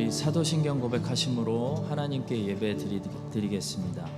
우리 사도신경 고백하심으로 하나님께 예배 드리겠습니다.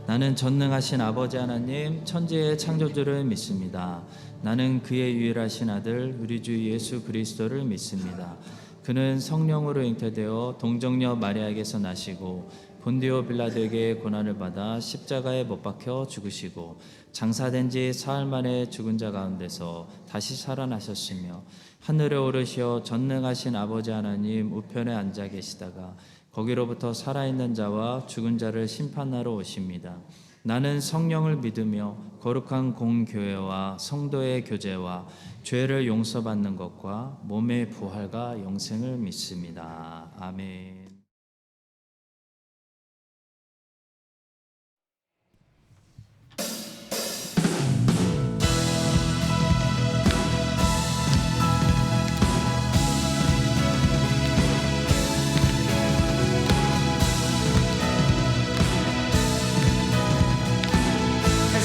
나는 전능하신 아버지 하나님 천지의 창조주를 믿습니다. 나는 그의 유일하신 아들 우리 주 예수 그리스도를 믿습니다. 그는 성령으로 잉태되어 동정녀 마리아에게서 나시고 본디오 빌라도에게 고난을 받아 십자가에 못 박혀 죽으시고 장사된 지 사흘 만에 죽은 자 가운데서 다시 살아나셨으며 하늘에 오르시어 전능하신 아버지 하나님 우편에 앉아 계시다가 거기로부터 살아있는 자와 죽은 자를 심판하러 오십니다. 나는 성령을 믿으며 거룩한 공교회와 성도의 교제와 죄를 용서받는 것과 몸의 부활과 영생을 믿습니다. 아멘.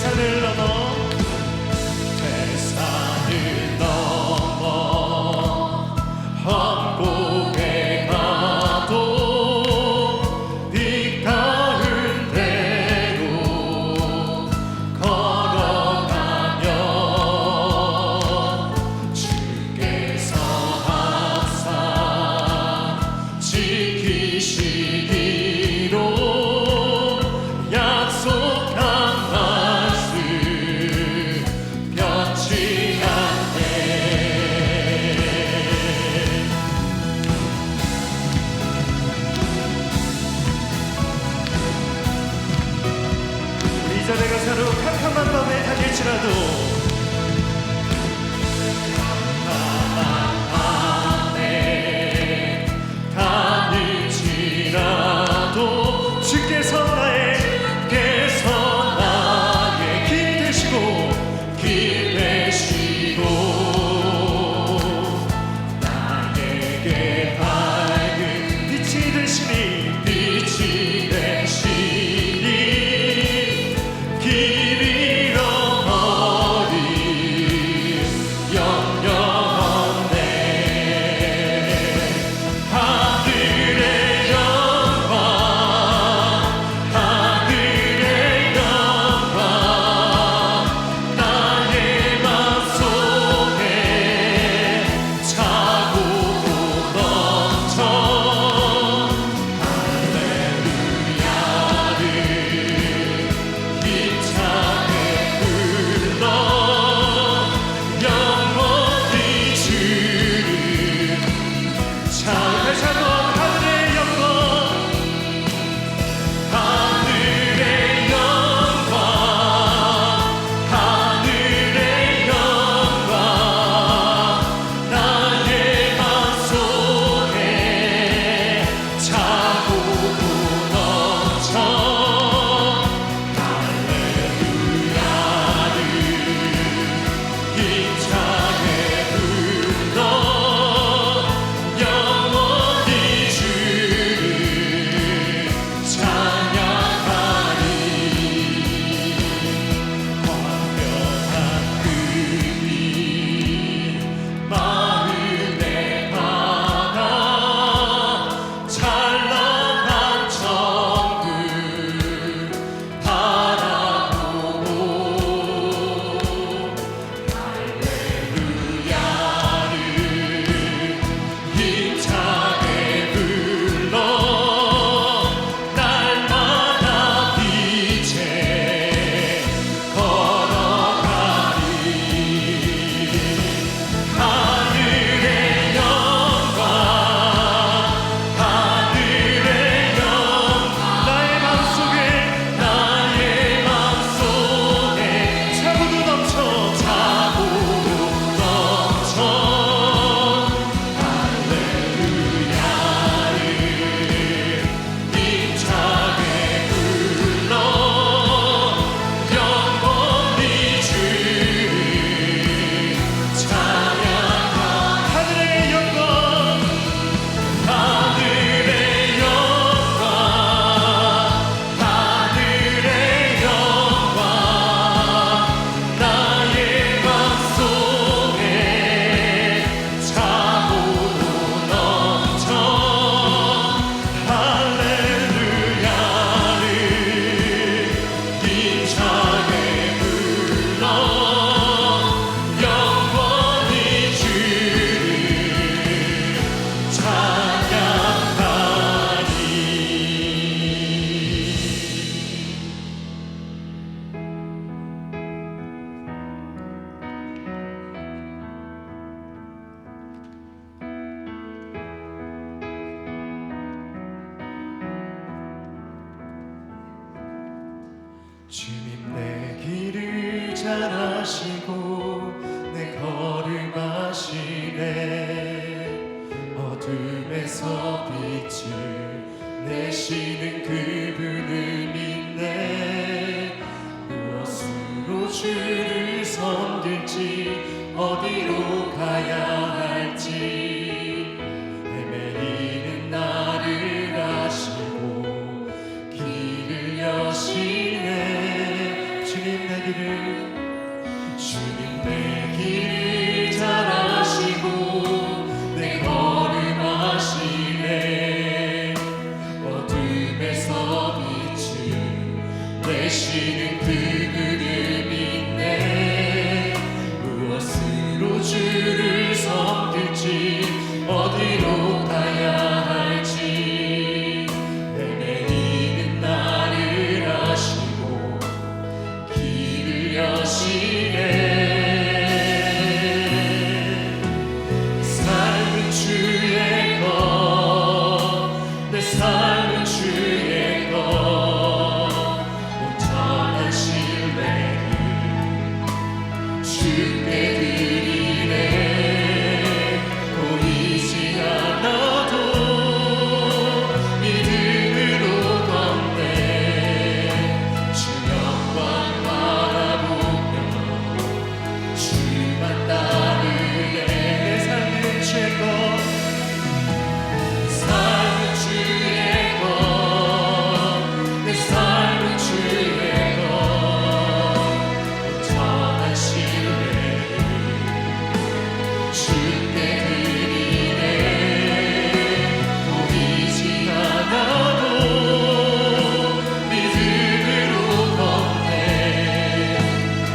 세상을 넘어 한국에 가도 주님 내 길을 잘 아시고 내 걸음 아시네. 어둠에서 빛을 내시는 그분을 믿네. 무엇으로 주를 섬길지 어디로 가야 할지 헤매이는 나를 아시고 길을 여시네. 주님 내 길을 잘 아시고 내 걸음 아시네. 어둠에서 빛을 내시는 그분을 믿네. 무엇으로 주를 섬길지 어디로 가야 할지 헤매이는 나를 아시고 길을 여시네. 삶은 주의 것, 내 삶은 주의 것. 온전한 신뢰를 주께 드리네. 보이지 않아도 믿음으로 걷네. 주 영광 바라보며 주만 따르네. 내 삶은 주의 것, 삶은 주의 것, 내 삶은 주의 것. 온전한 신뢰를 주께 드리네. 보이지 않아도 믿음으로 걷네.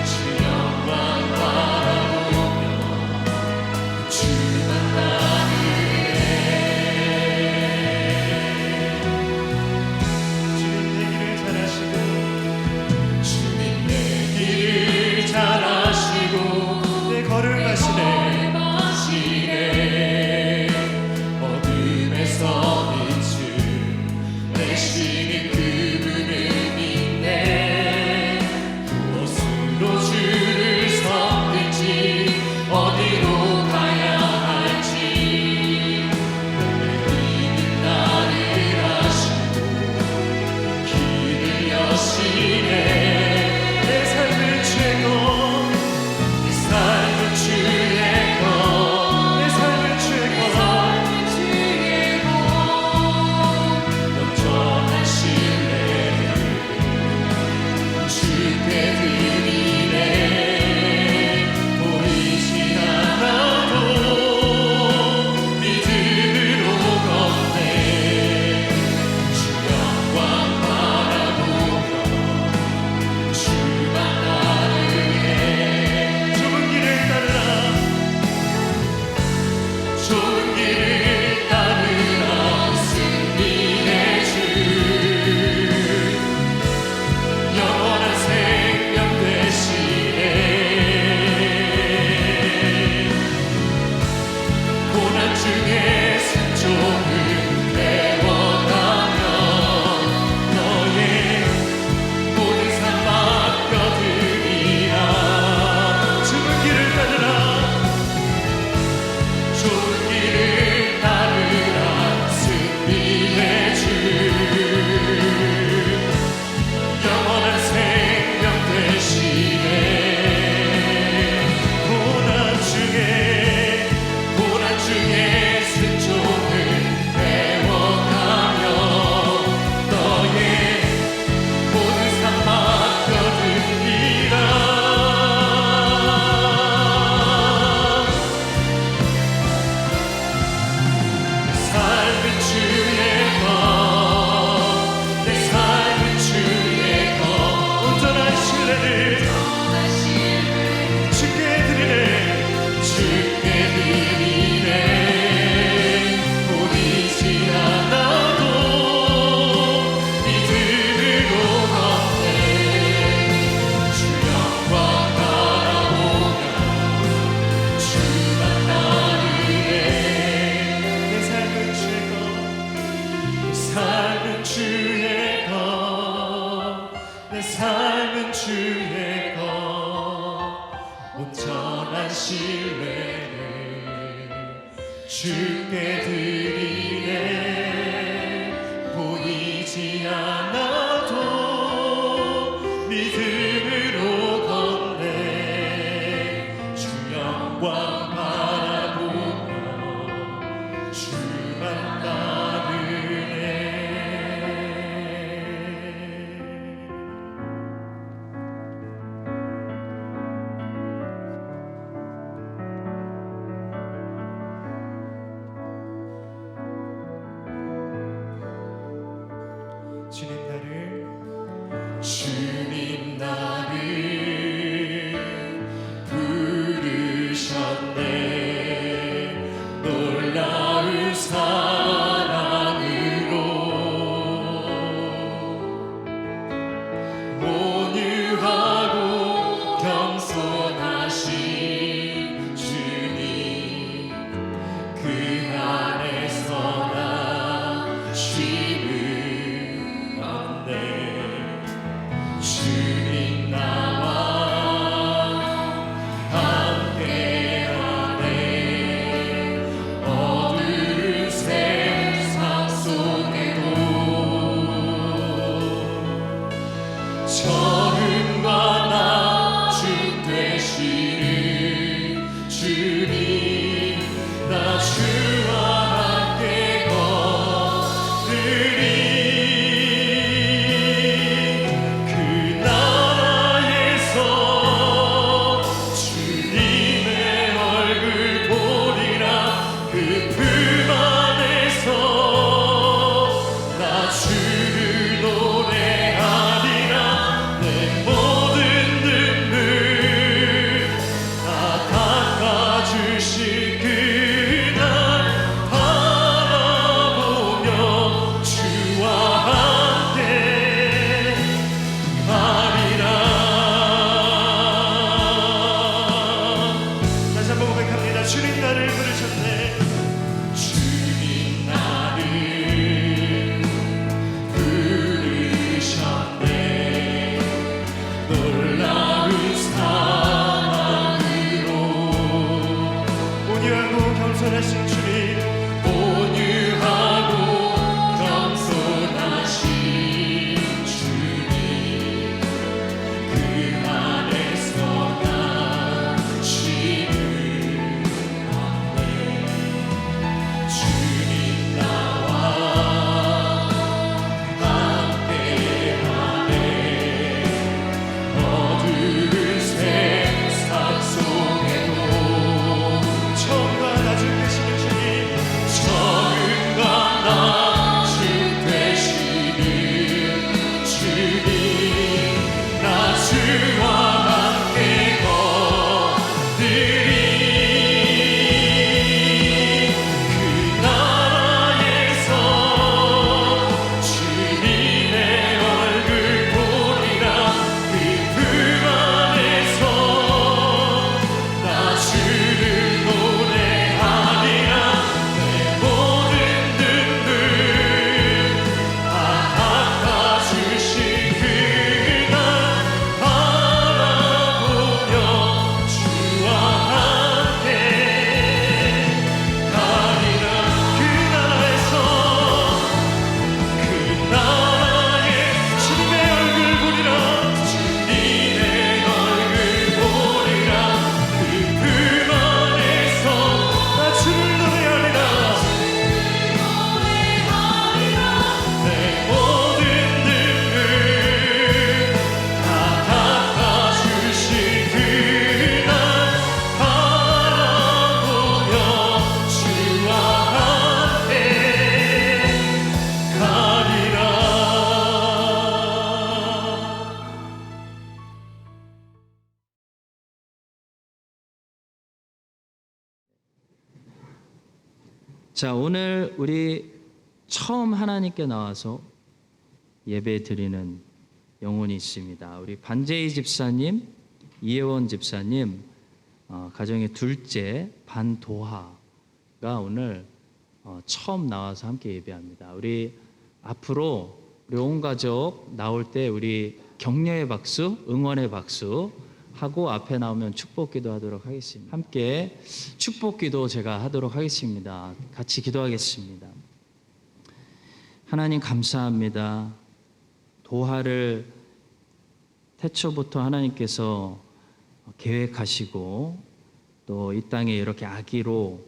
주 영광 바라보며 주만 따르네. 주님 내 길을 잘 아시고 내 걸음 아시네. 어둠에서 빛을 내시는 그분을 믿네. 무엇으로 주를 섬길지 어디로 가야 할지 믿는 나를 아시고 길을 여시네. 내 삶은 주의 것, 내 삶은 주의 신뢰를 주께 드리네. 보이지 않아도 믿음으로 걷네. 주 영광 바라보며 주만 따르네. 주님 나를 부르셨네. 놀라운 사랑으로 온유하고 겸손하신 주님, 그 안에서 나 쉼을 얻네. 주님 나와 함께하네. 어두운 세상 속에도 처음과 나중 되시는 주님, 나 주와 함께 걸으리. 주님 나를 부르셨네. 주님 나를 부르셨네. 놀라운 사랑으로 온유하고 겸손하신 주님, 온유하고 겸손하신 주님, 그 안에서 나 쉼을 자, 오늘 우리 처음 하나님께 나와서 예배 드리는 영혼이 있습니다. 우리 반재희 집사님, 이혜원 집사님 가정의 둘째 반도하가 오늘 처음 나와서 함께 예배합니다. 우리 앞으로 우리 온 가족 나올 때 우리 격려의 박수, 응원의 박수 하고 앞에 나오면 축복기도 하도록 하겠습니다. 함께 축복기도 제가 하도록 하겠습니다. 같이 기도하겠습니다. 하나님 감사합니다. 도하를 태초부터 하나님께서 계획하시고 또 이 땅에 이렇게 아기로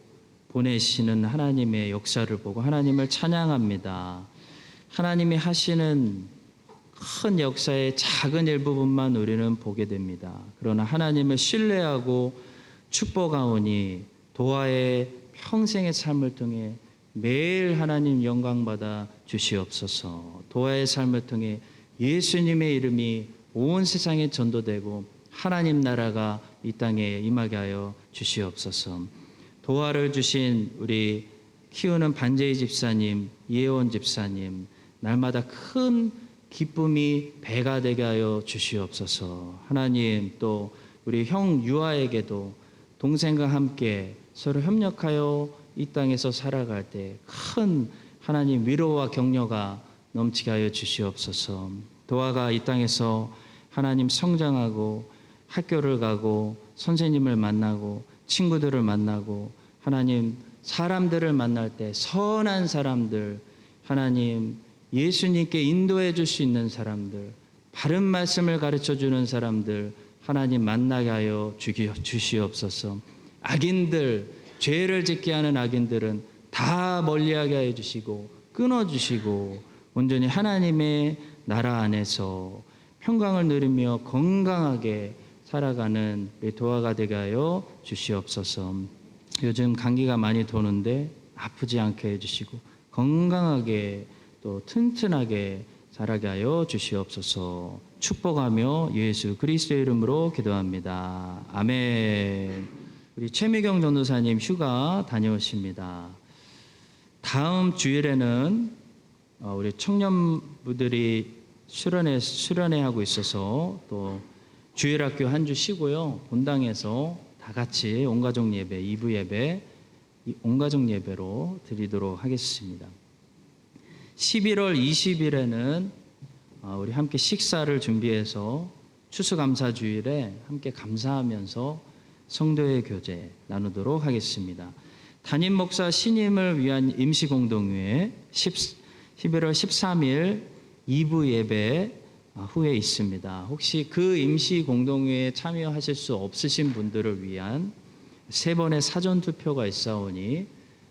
보내시는 하나님의 역사를 보고 하나님을 찬양합니다. 하나님이 하시는 큰 역사의 작은 일부분만 우리는 보게 됩니다. 그러나 하나님을 신뢰하고 축복하오니 도하의 평생의 삶을 통해 매일 하나님 영광받아 주시옵소서. 도하의 삶을 통해 예수님의 이름이 온 세상에 전도되고 하나님 나라가 이 땅에 임하게 하여 주시옵소서. 도하를 주신 우리 키우는 반제이 집사님, 이혜원 집사님, 날마다 큰 기쁨이 배가 되게 하여 주시옵소서. 하나님, 또 우리 형 유아에게도 동생과 함께 서로 협력하여 이 땅에서 살아갈 때 큰 하나님 위로와 격려가 넘치게 하여 주시옵소서. 도하가 이 땅에서 하나님 성장하고 학교를 가고 선생님을 만나고 친구들을 만나고 하나님 사람들을 만날 때 선한 사람들, 하나님 예수님께 인도해 줄 수 있는 사람들, 바른 말씀을 가르쳐 주는 사람들 하나님 만나게 하여 주시옵소서. 악인들, 죄를 짓게 하는 악인들은 다 멀리하게 하여 주시고 끊어주시고 온전히 하나님의 나라 안에서 평강을 누리며 건강하게 살아가는 우리 도하가 되게 하여 주시옵소서. 요즘 감기가 많이 도는데 아프지 않게 해주시고 건강하게 또 튼튼하게 자라게 하여 주시옵소서. 축복하며 예수 그리스도의 이름으로 기도합니다. 아멘. 우리 최미경 전도사님 휴가 다녀오십니다. 다음 주일에는 우리 청년부들이 수련회 하고 있어서 또 주일학교 한 주 쉬고요. 본당에서 다 같이 온가족 예배, 2부 예배, 온가족 예배로 드리도록 하겠습니다. 11월 20일에는 우리 함께 식사를 준비해서 추수감사주일에 함께 감사하면서 성도의 교제 나누도록 하겠습니다. 담임 목사 신임을 위한 임시공동회에 11월 13일 2부 예배 후에 있습니다. 혹시 그 임시공동회에 참여하실 수 없으신 분들을 위한 3번의 사전투표가 있사오니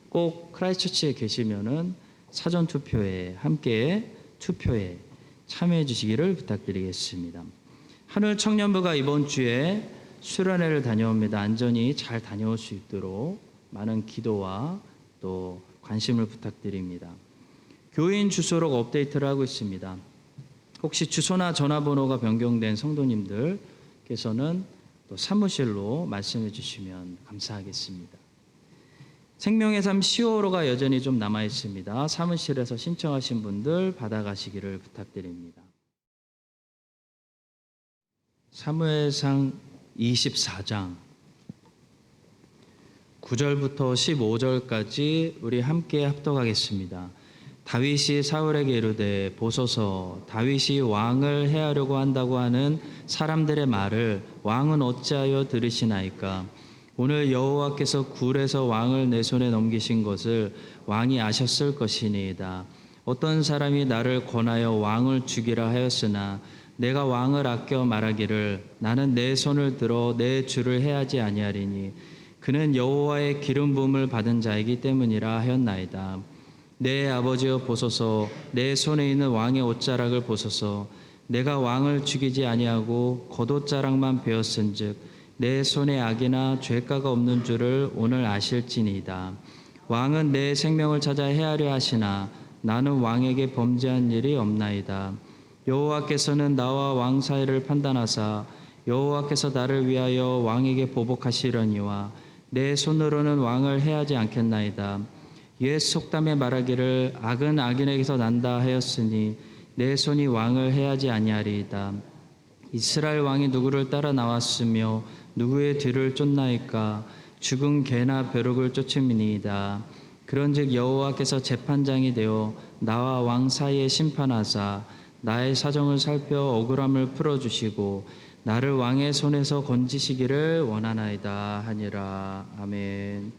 꼭 크라이스트처치에 계시면은 사전투표에 함께 투표에 참여해 주시기를 부탁드리겠습니다. 하늘 청년부가 이번 주에 수련회를 다녀옵니다. 안전히 잘 다녀올 수 있도록 많은 기도와 또 관심을 부탁드립니다. 교인 주소록 업데이트를 하고 있습니다. 혹시 주소나 전화번호가 변경된 성도님들께서는 또 사무실로 말씀해 주시면 감사하겠습니다. 생명의 삶 시호로가 여전히 좀 남아 있습니다. 사무실에서 신청하신 분들 받아가시기를 부탁드립니다. 사무엘상 24장 9절부터 15절까지 우리 함께 합독하겠습니다. 다윗이 사울에게 이르되 보소서 다윗이 왕을 해하려고 한다고 하는 사람들의 말을 왕은 어찌하여 들으시나이까. 오늘 여호와께서 굴에서 왕을 내 손에 넘기신 것을 왕이 아셨을 것이니이다. 어떤 사람이 나를 권하여 왕을 죽이라 하였으나 내가 왕을 아껴 말하기를 나는 내 손을 들어 내 주를 해하지 아니하리니 그는 여호와의 기름 부음을 받은 자이기 때문이라 하였나이다. 내 아버지여 보소서 내 손에 있는 왕의 옷자락을 보소서. 내가 왕을 죽이지 아니하고 겉옷자락만 베었은즉 내 손에 악이나 죄가가 없는 줄을 오늘 아실지니이다. 왕은 내 생명을 찾아 해하려 하시나 나는 왕에게 범죄한 일이 없나이다. 여호와께서는 나와 왕 사이를 판단하사 여호와께서 나를 위하여 왕에게 보복하시려니와 내 손으로는 왕을 해하지 않겠나이다. 옛 속담에 말하기를 악은 악인에게서 난다 하였으니 내 손이 왕을 해하지 아니하리이다. 이스라엘 왕이 누구를 따라 나왔으며 누구의 뒤를 쫓나이까. 죽은 개나 벼룩을 쫓음이니이다. 그런즉 여호와께서 재판장이 되어 나와 왕 사이에 심판하사 나의 사정을 살펴 억울함을 풀어주시고 나를 왕의 손에서 건지시기를 원하나이다 하니라. 아멘.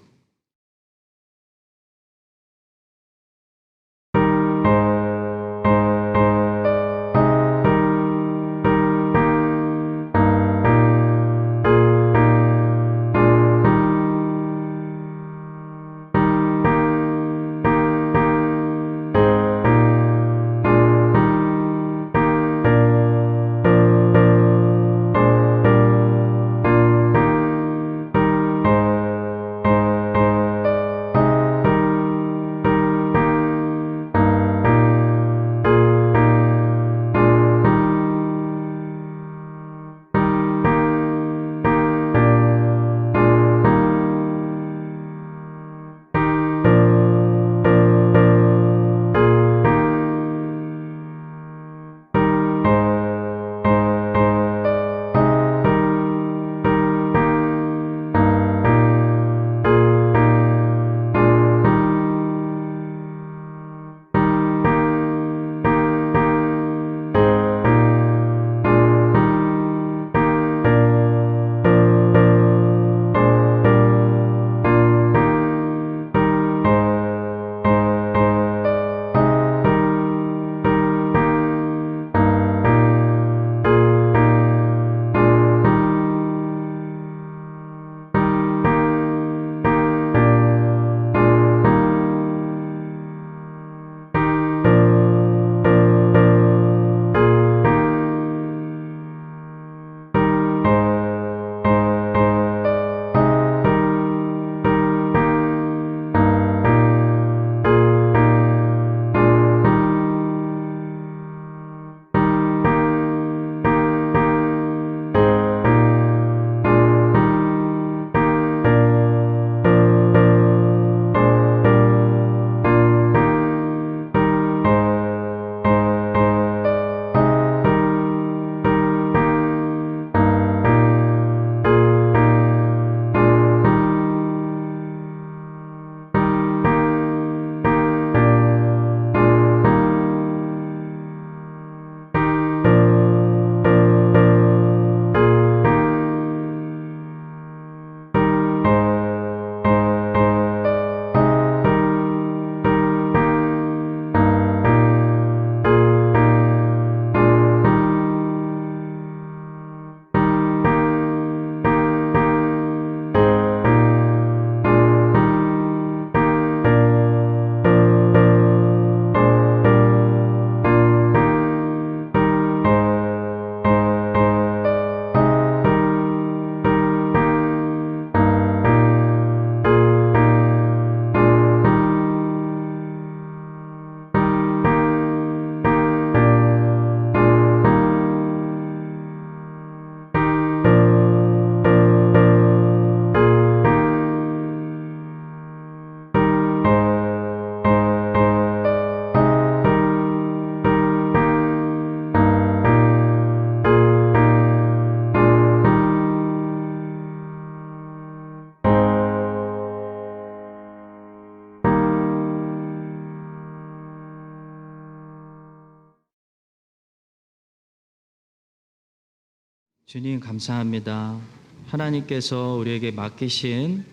주님 감사합니다. 하나님께서 우리에게 맡기신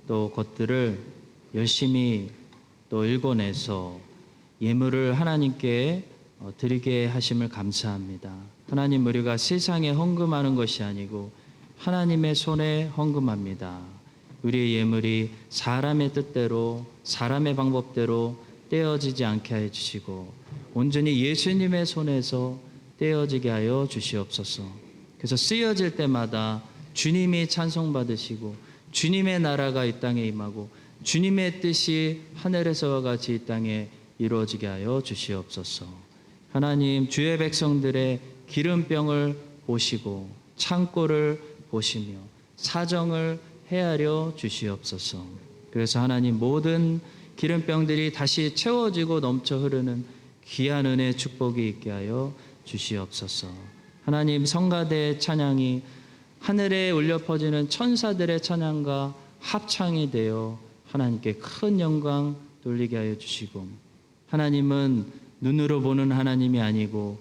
또 것들을 열심히 또 읽어내서 예물을 하나님께 드리게 하심을 감사합니다. 하나님, 우리가 세상에 헌금하는 것이 아니고 하나님의 손에 헌금합니다. 우리의 예물이 사람의 뜻대로 사람의 방법대로 떼어지지 않게 해주시고 온전히 예수님의 손에서 떼어지게 하여 주시옵소서. 그래서 쓰여질 때마다 주님이 찬송받으시고 주님의 나라가 이 땅에 임하고 주님의 뜻이 하늘에서와 같이 이 땅에 이루어지게 하여 주시옵소서. 하나님, 주의 백성들의 기름병을 보시고 창고를 보시며 사정을 헤아려 주시옵소서. 그래서 하나님, 모든 기름병들이 다시 채워지고 넘쳐 흐르는 귀한 은혜 축복이 있게 하여 주시옵소서. 하나님, 성가대의 찬양이 하늘에 울려 퍼지는 천사들의 찬양과 합창이 되어 하나님께 큰 영광 돌리게 하여 주시고, 하나님은 눈으로 보는 하나님이 아니고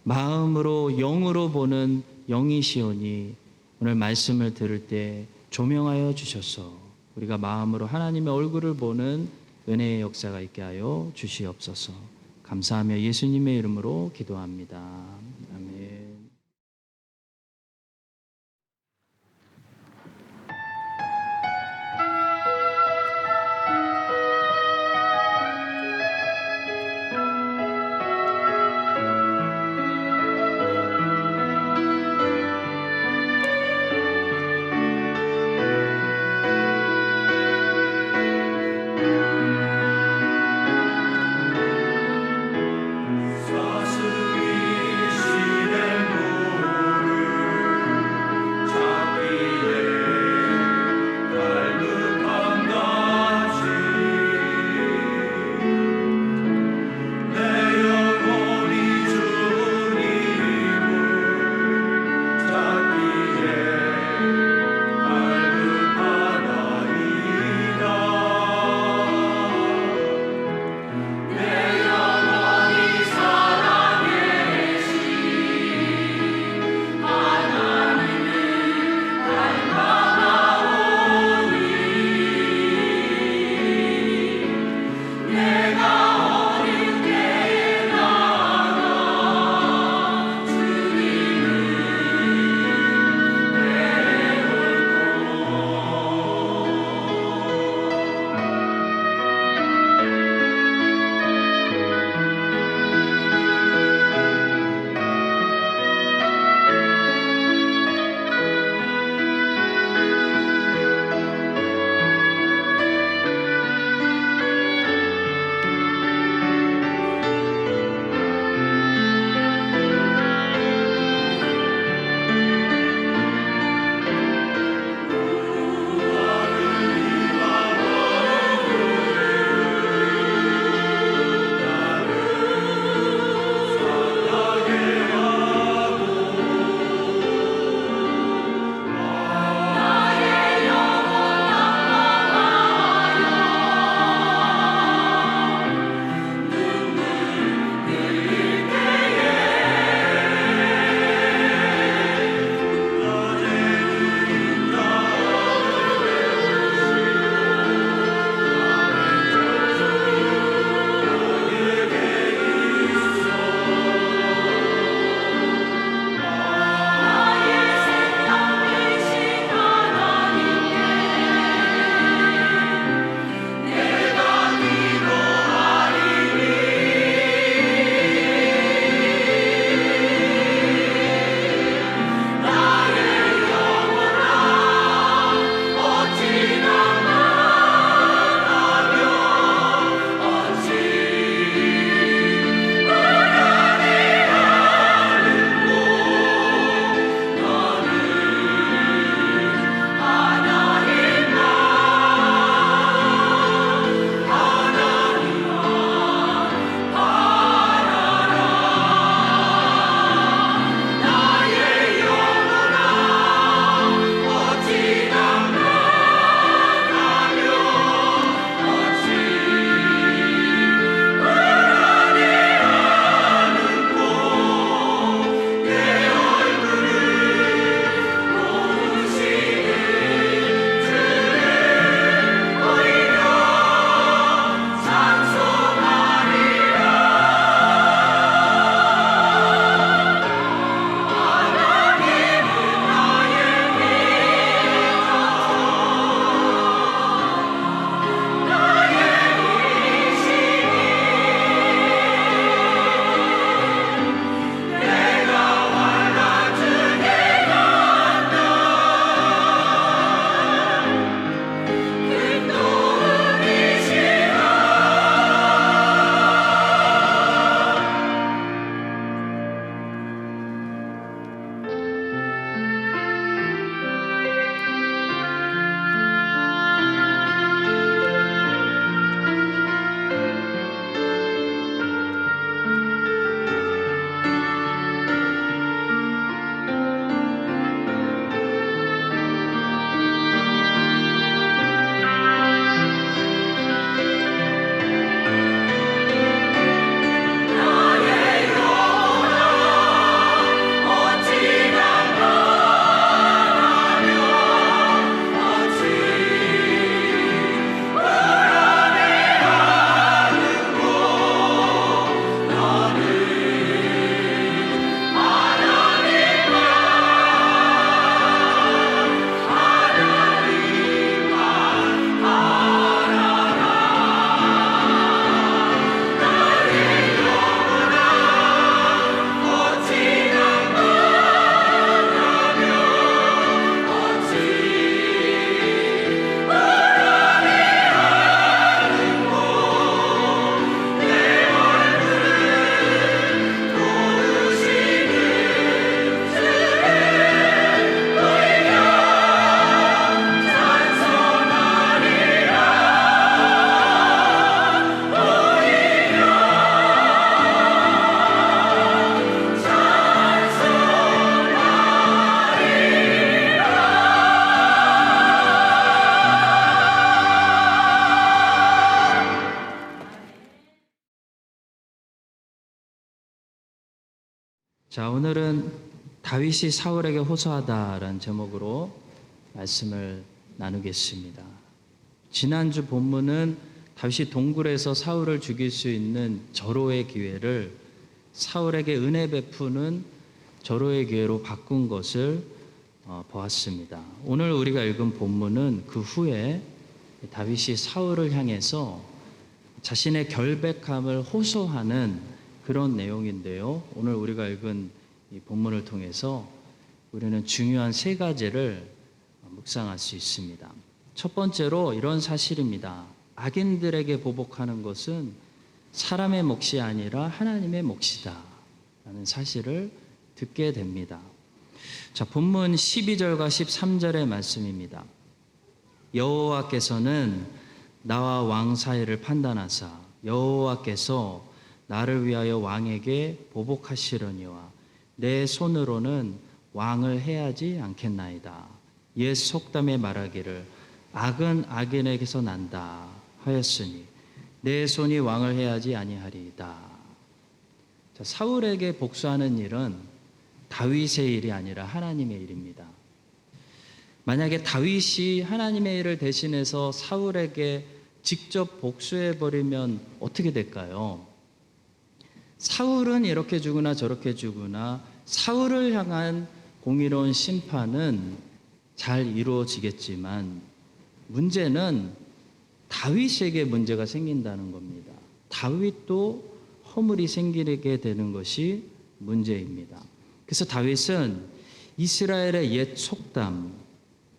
마음으로 영으로 보는 영이시오니 오늘 말씀을 들을 때 조명하여 주셔서 우리가 마음으로 하나님의 얼굴을 보는 은혜의 역사가 있게 하여 주시옵소서. 감사하며 예수님의 이름으로 기도합니다. 아멘. 사슬이 자, 오늘은 다윗이 사울에게 호소하다라는 제목으로 말씀을 나누겠습니다. 지난주 본문은 다윗이 동굴에서 사울을 죽일 수 있는 절호의 기회를 사울에게 은혜 베푸는 절호의 기회로 바꾼 것을 보았습니다. 오늘 우리가 읽은 본문은 그 후에 다윗이 사울을 향해서 자신의 결백함을 호소하는 그런 내용인데요. 오늘 우리가 읽은 이 본문을 통해서 우리는 중요한 세 가지를 묵상할 수 있습니다. 첫 번째로 이런 사실입니다. 악인들에게 보복하는 것은 사람의 몫이 아니라 하나님의 몫이다 라는 사실을 듣게 됩니다. 자, 본문 12절과 13절의 말씀입니다. 여호와께서는 나와 왕 사이를 판단하사 여호와께서 나를 위하여 왕에게 보복하시려니와 내 손으로는 왕을 해하지 않겠나이다. 옛 속담에 말하기를 악은 악인에게서 난다 하였으니 내 손이 왕을 해하지 아니하리이다. 자, 사울에게 복수하는 일은 다윗의 일이 아니라 하나님의 일입니다. 만약에 다윗이 하나님의 일을 대신해서 사울에게 직접 복수해버리면 어떻게 될까요? 사울은 이렇게 죽으나 저렇게 죽으나 사울을 향한 공의로운 심판은 잘 이루어지겠지만 문제는 다윗에게 문제가 생긴다는 겁니다. 다윗도 허물이 생기게 되는 것이 문제입니다. 그래서 다윗은 이스라엘의 옛 속담,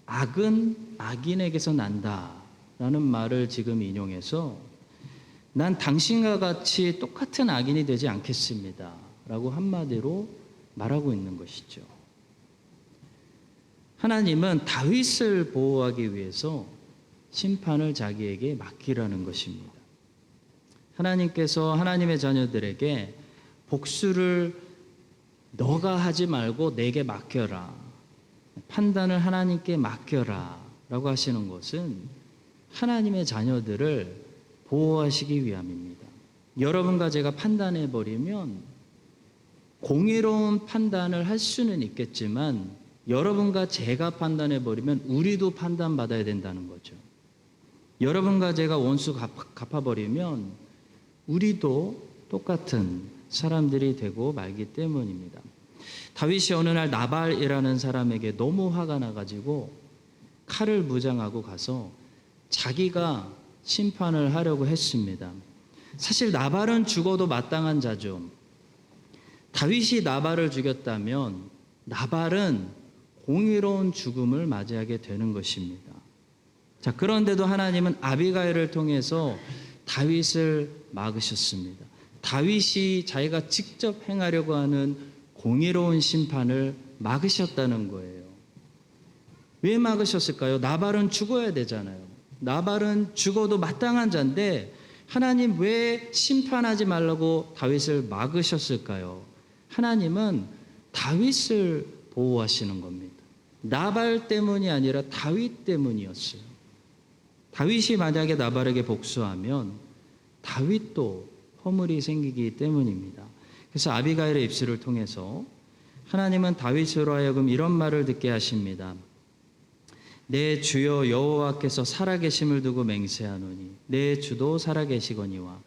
악은 악인에게서 난다라는 말을 지금 인용해서 난 당신과 같이 똑같은 악인이 되지 않겠습니다 라고 한마디로 말하고 있는 것이죠. 하나님은 다윗을 보호하기 위해서 심판을 자기에게 맡기라는 것입니다. 하나님께서 하나님의 자녀들에게 복수를 너가 하지 말고 내게 맡겨라, 판단을 하나님께 맡겨라 라고 하시는 것은 하나님의 자녀들을 보호하시기 위함입니다. 여러분과 제가 판단해버리면 공의로운 판단을 할 수는 있겠지만 여러분과 제가 판단해버리면 우리도 판단받아야 된다는 거죠. 여러분과 제가 원수 갚아버리면 우리도 똑같은 사람들이 되고 말기 때문입니다. 다윗이 어느 날 나발이라는 사람에게 너무 화가 나가지고 칼을 무장하고 가서 자기가 심판을 하려고 했습니다. 사실 나발은 죽어도 마땅한 자죠. 다윗이 나발을 죽였다면 나발은 공의로운 죽음을 맞이하게 되는 것입니다. 자, 그런데도 하나님은 아비가일을 통해서 다윗을 막으셨습니다. 다윗이 자기가 직접 행하려고 하는 공의로운 심판을 막으셨다는 거예요. 왜 막으셨을까요? 나발은 죽어야 되잖아요. 나발은 죽어도 마땅한 자인데 하나님 왜 심판하지 말라고 다윗을 막으셨을까요? 하나님은 다윗을 보호하시는 겁니다. 나발 때문이 아니라 다윗 때문이었어요. 다윗이 만약에 나발에게 복수하면 다윗도 허물이 생기기 때문입니다. 그래서 아비가일의 입술을 통해서 하나님은 다윗으로 하여금 이런 말을 듣게 하십니다. 내 주여 여호와께서 살아계심을 두고 맹세하노니 내 주도 살아계시거니와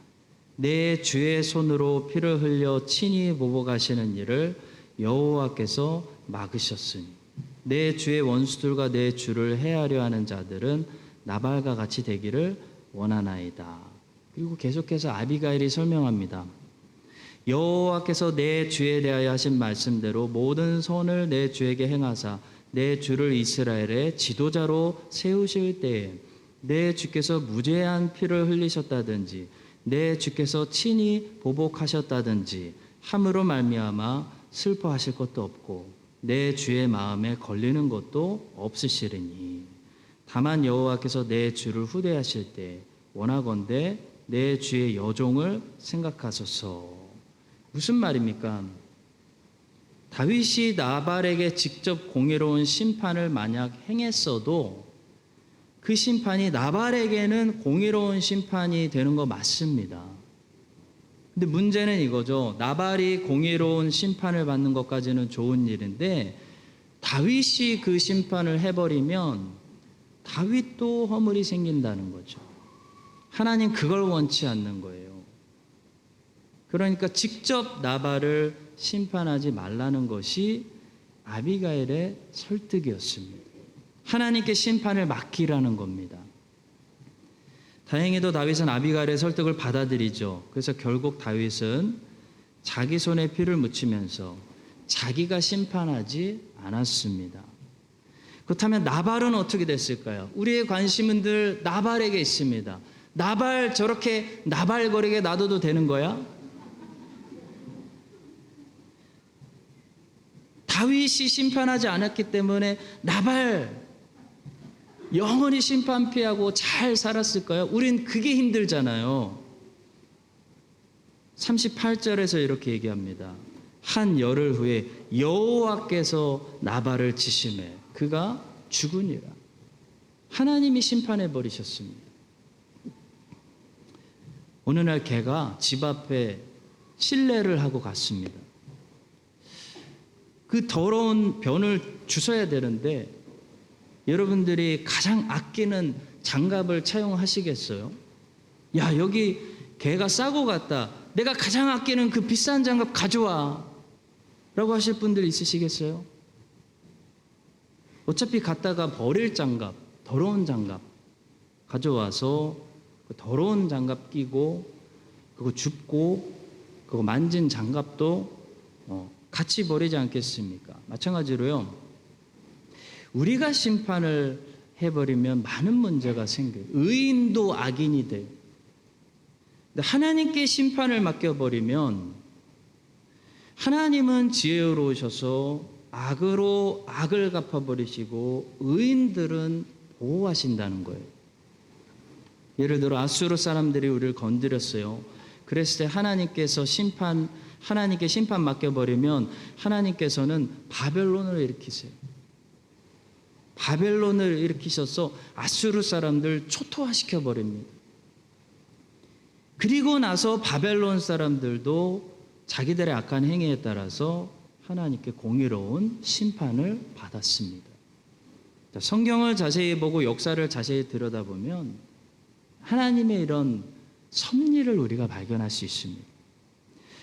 내 주의 손으로 피를 흘려 친히 보복하시는 일을 여호와께서 막으셨으니 내 주의 원수들과 내 주를 해하려 하는 자들은 나발과 같이 되기를 원하나이다. 그리고 계속해서 아비가일이 설명합니다. 여호와께서 내 주에 대하여 하신 말씀대로 모든 선을 내 주에게 행하사 내 주를 이스라엘의 지도자로 세우실 때에 내 주께서 무죄한 피를 흘리셨다든지 내 주께서 친히 보복하셨다든지 함으로 말미암아 슬퍼하실 것도 없고 내 주의 마음에 걸리는 것도 없으시리니 다만 여호와께서 내 주를 후대하실 때 원하건대 내 주의 여종을 생각하소서. 무슨 말입니까? 다윗이 나발에게 직접 공의로운 심판을 만약 행했어도 그 심판이 나발에게는 공의로운 심판이 되는 거 맞습니다. 근데 문제는 이거죠. 나발이 공의로운 심판을 받는 것까지는 좋은 일인데 다윗이 그 심판을 해버리면 다윗도 허물이 생긴다는 거죠. 하나님 그걸 원치 않는 거예요. 그러니까 직접 나발을 심판하지 말라는 것이 아비가일의 설득이었습니다. 하나님께 심판을 맡기라는 겁니다. 다행히도 다윗은 아비가일의 설득을 받아들이죠. 그래서 결국 다윗은 자기 손에 피를 묻히면서 자기가 심판하지 않았습니다. 그렇다면 나발은 어떻게 됐을까요? 우리의 관심은 늘 나발에게 있습니다. 나발 저렇게 나발거리게 놔둬도 되는 거야? 다윗이 심판하지 않았기 때문에 나발 영원히 심판 피하고 잘 살았을까요? 우린 그게 힘들잖아요. 38절에서 이렇게 얘기합니다. 한 열흘 후에 여호와께서 나발을 치심해 그가 죽으니라. 하나님이 심판해 버리셨습니다. 어느 날 개가 집 앞에 실례를 하고 갔습니다. 그 더러운 변을 주워야 되는데 여러분들이 가장 아끼는 장갑을 차용하시겠어요? 야, 여기 개가 싸고 갔다. 내가 가장 아끼는 그 비싼 장갑 가져와. 라고 하실 분들 있으시겠어요? 어차피 갔다가 버릴 장갑, 더러운 장갑 가져와서 그 더러운 장갑 끼고 그거 줍고 그거 만진 장갑도 같이 버리지 않겠습니까? 마찬가지로요. 우리가 심판을 해버리면 많은 문제가 생겨요. 의인도 악인이 돼요. 근데 하나님께 심판을 맡겨버리면 하나님은 지혜로우셔서 악으로 악을 갚아버리시고 의인들은 보호하신다는 거예요. 예를 들어 아수르 사람들이 우리를 건드렸어요. 그랬을 때 하나님께 심판 맡겨버리면 하나님께서는 바벨론을 일으키세요. 바벨론을 일으키셔서 아수르 사람들 초토화시켜 버립니다. 그리고 나서 바벨론 사람들도 자기들의 악한 행위에 따라서 하나님께 공의로운 심판을 받았습니다. 성경을 자세히 보고 역사를 자세히 들여다보면 하나님의 이런 섭리를 우리가 발견할 수 있습니다.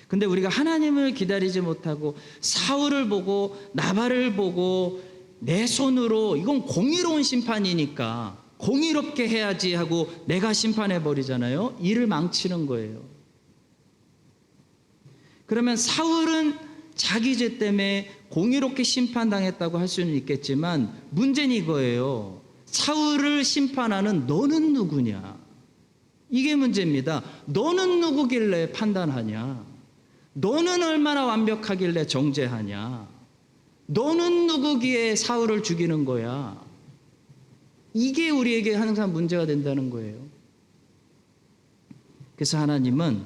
근데 우리가 하나님을 기다리지 못하고 사울을 보고 나발을 보고 내 손으로 이건 공의로운 심판이니까 공의롭게 해야지 하고 내가 심판해 버리잖아요. 일을 망치는 거예요. 그러면 사울은 자기 죄 때문에 공의롭게 심판당했다고 할 수는 있겠지만 문제는 이거예요. 사울을 심판하는 너는 누구냐? 이게 문제입니다. 너는 누구길래 판단하냐? 너는 얼마나 완벽하길래 정죄하냐? 너는 누구기에 사울을 죽이는 거야? 이게 우리에게 항상 문제가 된다는 거예요. 그래서 하나님은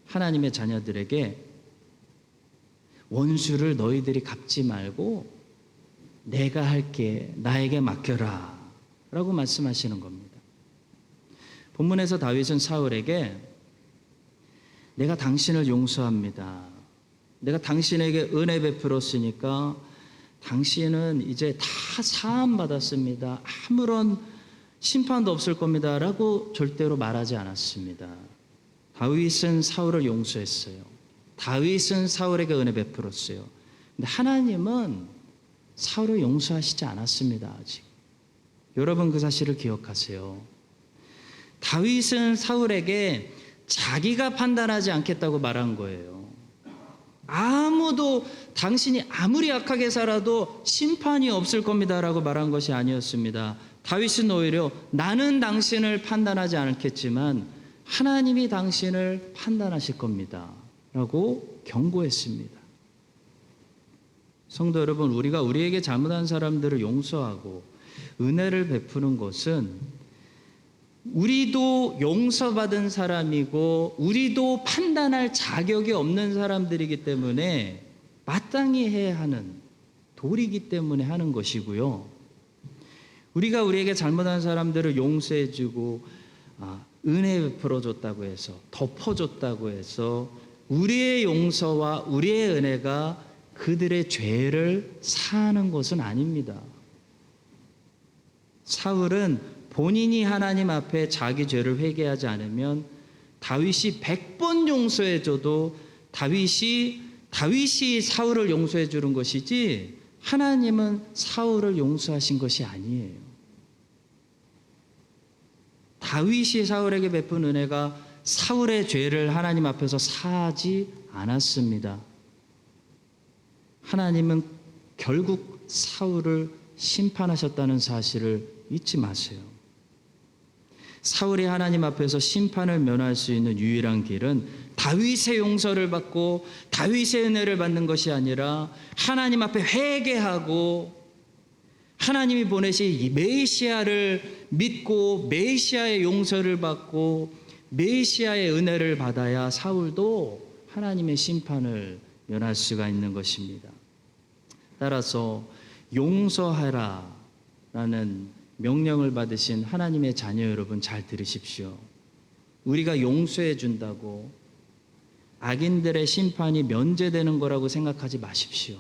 하나님의 자녀들에게 원수를 너희들이 갚지 말고 내가 할게, 나에게 맡겨라 라고 말씀하시는 겁니다. 본문에서 다윗은 사울에게 내가 당신을 용서합니다. 내가 당신에게 은혜 베풀었으니까 당신은 이제 다 사함 받았습니다. 아무런 심판도 없을 겁니다. 라고 절대로 말하지 않았습니다. 다윗은 사울을 용서했어요. 다윗은 사울에게 은혜 베풀었어요. 근데 하나님은 사울을 용서하시지 않았습니다. 아직. 여러분 그 사실을 기억하세요. 다윗은 사울에게 자기가 판단하지 않겠다고 말한 거예요. 아무도 당신이 아무리 악하게 살아도 심판이 없을 겁니다 라고 말한 것이 아니었습니다. 다윗은 오히려 나는 당신을 판단하지 않겠지만 하나님이 당신을 판단하실 겁니다 라고 경고했습니다. 성도 여러분, 우리가 우리에게 잘못한 사람들을 용서하고 은혜를 베푸는 것은 우리도 용서받은 사람이고 우리도 판단할 자격이 없는 사람들이기 때문에 마땅히 해야 하는 도리이기 때문에 하는 것이고요. 우리가 우리에게 잘못한 사람들을 용서해주고 은혜 베풀어줬다고 해서, 덮어줬다고 해서 우리의 용서와 우리의 은혜가 그들의 죄를 사하는 것은 아닙니다. 사울은 본인이 하나님 앞에 자기 죄를 회개하지 않으면 다윗이 100번 용서해줘도 다윗이 사울을 용서해 주는 것이지 하나님은 사울을 용서하신 것이 아니에요. 다윗이 사울에게 베푼 은혜가 사울의 죄를 하나님 앞에서 사하지 않았습니다. 하나님은 결국 사울을 심판하셨다는 사실을 잊지 마세요. 사울이 하나님 앞에서 심판을 면할 수 있는 유일한 길은 다윗의 용서를 받고 다윗의 은혜를 받는 것이 아니라 하나님 앞에 회개하고 하나님이 보내신 이 메시아를 믿고 메시아의 용서를 받고 메시아의 은혜를 받아야 사울도 하나님의 심판을 면할 수가 있는 것입니다. 따라서 용서하라 라는 명령을 받으신 하나님의 자녀 여러분, 잘 들으십시오. 우리가 용서해 준다고 악인들의 심판이 면제되는 거라고 생각하지 마십시오.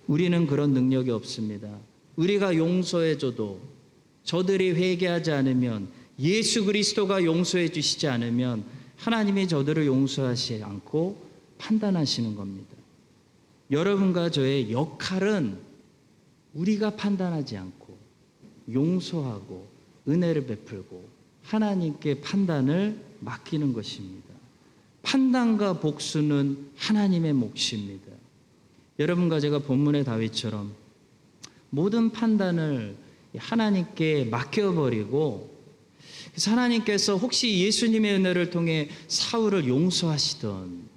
우리는 그런 능력이 없습니다. 우리가 용서해 줘도 저들이 회개하지 않으면, 예수 그리스도가 용서해 주시지 않으면 하나님이 저들을 용서하지 않고 판단하시는 겁니다. 여러분과 저의 역할은 우리가 판단하지 않고 용서하고 은혜를 베풀고 하나님께 판단을 맡기는 것입니다. 판단과 복수는 하나님의 몫입니다. 여러분과 제가 본문의 다윗처럼 모든 판단을 하나님께 맡겨버리고, 그래서 하나님께서 혹시 예수님의 은혜를 통해 사울을 용서하시던,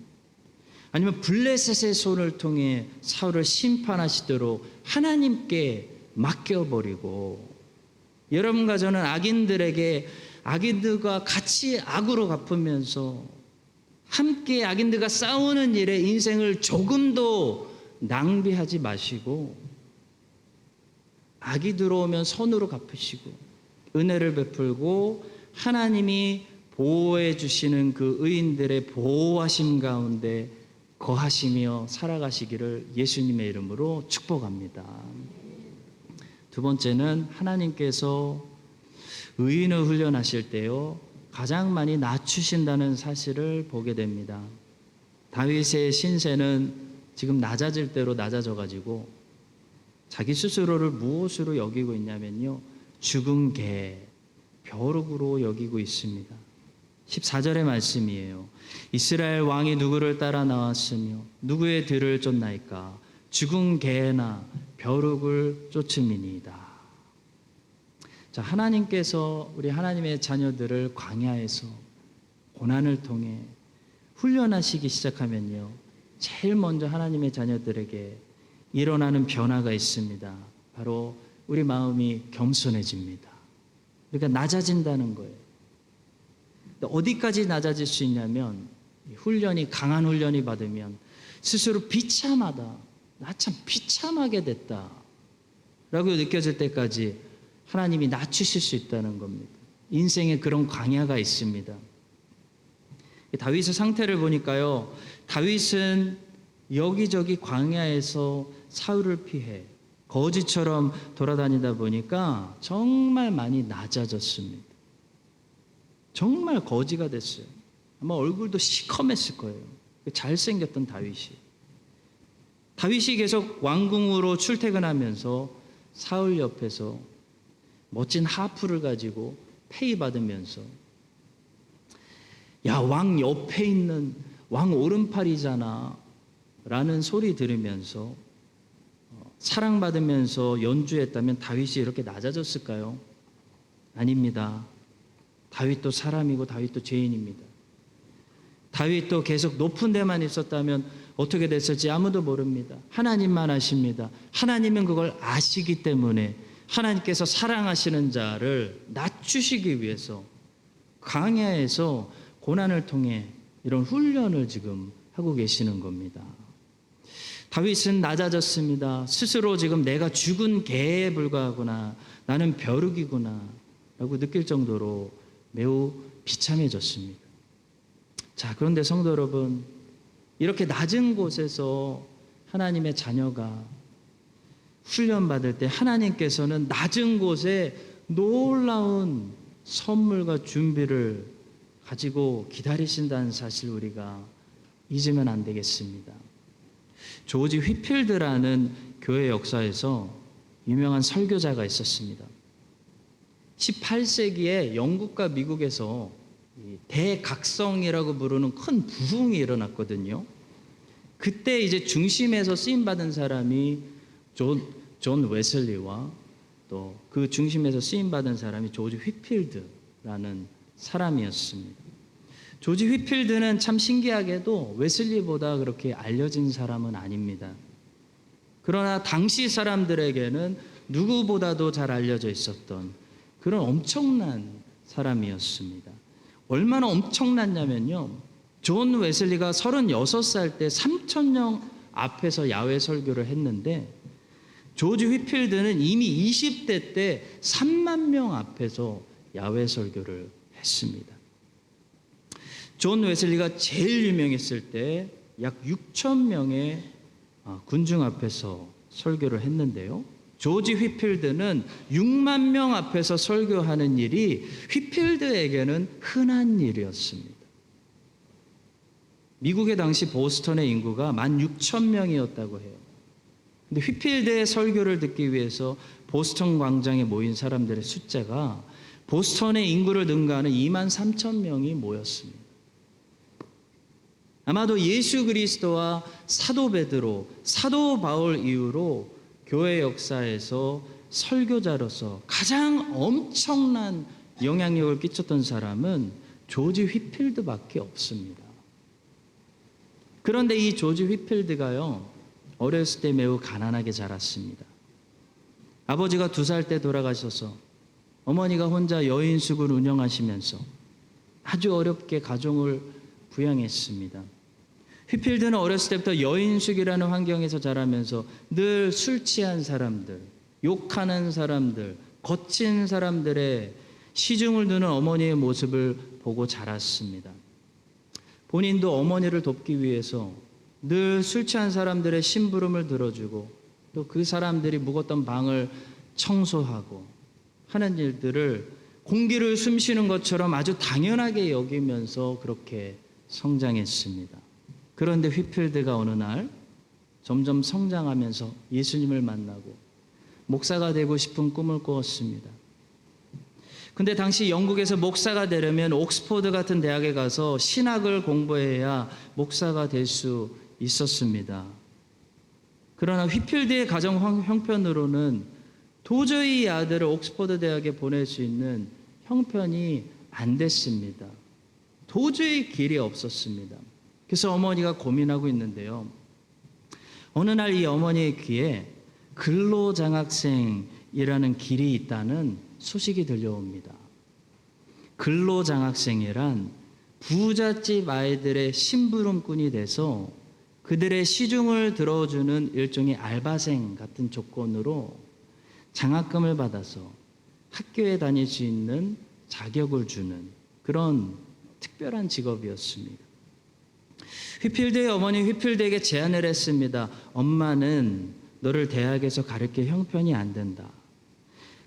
아니면 블레셋의 손을 통해 사울을 심판하시도록 하나님께 맡겨버리고, 여러분과 저는 악인들과 같이 악으로 갚으면서 함께 악인들과 싸우는 일에 인생을 조금도 낭비하지 마시고, 악이 들어오면 선으로 갚으시고 은혜를 베풀고 하나님이 보호해 주시는 그 의인들의 보호하심 가운데 거하시며 살아가시기를 예수님의 이름으로 축복합니다. 두 번째는 하나님께서 의인을 훈련하실 때요, 가장 많이 낮추신다는 사실을 보게 됩니다. 다윗의 신세는 지금 낮아질 대로 낮아져가지고 자기 스스로를 무엇으로 여기고 있냐면요, 죽은 개, 벼룩으로 여기고 있습니다. 14절의 말씀이에요. 이스라엘 왕이 누구를 따라 나왔으며 누구의 뒤를 쫓나이까? 죽은 개나 벼룩을 쫓음이니이다. 자, 하나님께서 우리 하나님의 자녀들을 광야에서 고난을 통해 훈련하시기 시작하면요, 제일 먼저 하나님의 자녀들에게 일어나는 변화가 있습니다. 바로 우리 마음이 겸손해집니다. 그러니까 낮아진다는 거예요. 어디까지 낮아질 수 있냐면, 훈련이, 강한 훈련이 받으면 스스로 비참하다, 나 참 비참하게 됐다 라고 느껴질 때까지 하나님이 낮추실 수 있다는 겁니다. 인생에 그런 광야가 있습니다. 다윗의 상태를 보니까요, 다윗은 여기저기 광야에서 사울을 피해 거지처럼 돌아다니다 보니까 정말 많이 낮아졌습니다. 정말 거지가 됐어요. 아마 얼굴도 시커맸을 거예요. 잘생겼던 다윗이 계속 왕궁으로 출퇴근하면서 사울 옆에서 멋진 하프를 가지고 페이 받으면서, 야, 왕 옆에 있는 왕 오른팔이잖아 라는 소리 들으면서 사랑받으면서 연주했다면 다윗이 이렇게 낮아졌을까요? 아닙니다. 다윗도 사람이고 다윗도 죄인입니다. 다윗도 계속 높은 데만 있었다면 어떻게 됐을지 아무도 모릅니다. 하나님만 아십니다. 하나님은 그걸 아시기 때문에 하나님께서 사랑하시는 자를 낮추시기 위해서 광야에서 고난을 통해 이런 훈련을 지금 하고 계시는 겁니다. 다윗은 낮아졌습니다. 스스로 지금 내가 죽은 개에 불과하구나, 나는 벼룩이구나 라고 느낄 정도로 매우 비참해졌습니다. 자, 그런데 성도 여러분, 이렇게 낮은 곳에서 하나님의 자녀가 훈련받을 때 하나님께서는 낮은 곳에 놀라운 선물과 준비를 가지고 기다리신다는 사실 우리가 잊으면 안 되겠습니다. 조지 휘필드라는 교회 역사에서 유명한 설교자가 있었습니다. 18세기에 영국과 미국에서 대각성이라고 부르는 큰 부흥이 일어났거든요. 그때 이제 중심에서 쓰임 받은 사람이 존 웨슬리와 또 그 중심에서 쓰임 받은 사람이 조지 휘필드라는 사람이었습니다. 조지 휘필드는 참 신기하게도 웨슬리보다 그렇게 알려진 사람은 아닙니다. 그러나 당시 사람들에게는 누구보다도 잘 알려져 있었던 그런 엄청난 사람이었습니다. 얼마나 엄청났냐면요. 존 웨슬리가 36살 때 3,000명 앞에서 야외 설교를 했는데 조지 휘필드는 이미 20대 때 3만 명 앞에서 야외 설교를 했습니다. 존 웨슬리가 제일 유명했을 때 약 6천 명의 군중 앞에서 설교를 했는데요. 조지 휘필드는 6만 명 앞에서 설교하는 일이 휘필드에게는 흔한 일이었습니다. 미국의 당시 보스턴의 인구가 16,000명이었다고 해요. 근데 휘필드의 설교를 듣기 위해서 보스턴 광장에 모인 사람들의 숫자가 보스턴의 인구를 능가하는 23,000명이 모였습니다. 아마도 예수 그리스도와 사도 베드로, 사도 바울 이후로 교회 역사에서 설교자로서 가장 엄청난 영향력을 끼쳤던 사람은 조지 휘필드밖에 없습니다. 그런데 이 조지 휘필드가요, 어렸을 때 매우 가난하게 자랐습니다. 아버지가 2살 때 돌아가셔서 어머니가 혼자 여인숙을 운영하시면서 아주 어렵게 가정을 부양했습니다. 휘필드는 어렸을 때부터 여인숙이라는 환경에서 자라면서 늘 술 취한 사람들, 욕하는 사람들, 거친 사람들의 시중을 두는 어머니의 모습을 보고 자랐습니다. 본인도 어머니를 돕기 위해서 늘 술 취한 사람들의 심부름을 들어주고 또 그 사람들이 묵었던 방을 청소하고 하는 일들을 공기를 숨쉬는 것처럼 아주 당연하게 여기면서 그렇게 성장했습니다. 그런데 휘필드가 어느 날 점점 성장하면서 예수님을 만나고 목사가 되고 싶은 꿈을 꾸었습니다. 근데 당시 영국에서 목사가 되려면 옥스퍼드 같은 대학에 가서 신학을 공부해야 목사가 될 수 있었습니다. 그러나 휘필드의 가정 형편으로는 도저히 이 아들을 옥스퍼드 대학에 보낼 수 있는 형편이 안 됐습니다. 도저히 길이 없었습니다. 그래서 어머니가 고민하고 있는데요. 어느 날 이 어머니의 귀에 근로장학생이라는 길이 있다는 소식이 들려옵니다. 근로장학생이란 부잣집 아이들의 심부름꾼이 돼서 그들의 시중을 들어주는 일종의 알바생 같은 조건으로 장학금을 받아서 학교에 다닐 수 있는 자격을 주는 그런 특별한 직업이었습니다. 휘필드의 어머니 휘필드에게 제안을 했습니다. 엄마는 너를 대학에서 가르칠 형편이 안 된다.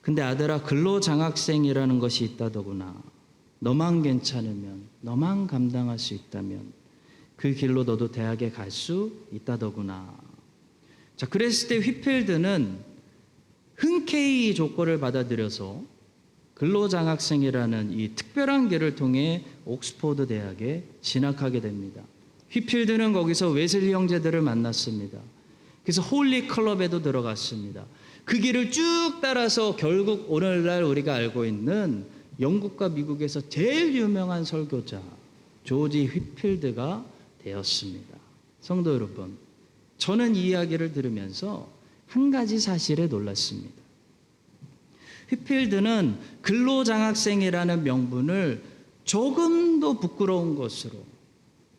근데 아들아, 근로장학생이라는 것이 있다더구나. 너만 괜찮으면, 너만 감당할 수 있다면 그 길로 너도 대학에 갈 수 있다더구나. 자, 그랬을 때 휘필드는 흔쾌히 이 조건을 받아들여서 근로장학생이라는 이 특별한 길을 통해 옥스퍼드 대학에 진학하게 됩니다. 휘필드는 거기서 웨슬리 형제들을 만났습니다. 그래서 홀리 클럽에도 들어갔습니다. 그 길을 쭉 따라서 결국 오늘날 우리가 알고 있는 영국과 미국에서 제일 유명한 설교자 조지 휘필드가 되었습니다. 성도 여러분, 저는 이 이야기를 들으면서 한 가지 사실에 놀랐습니다. 휘필드는 근로장학생이라는 명분을 조금도 부끄러운 것으로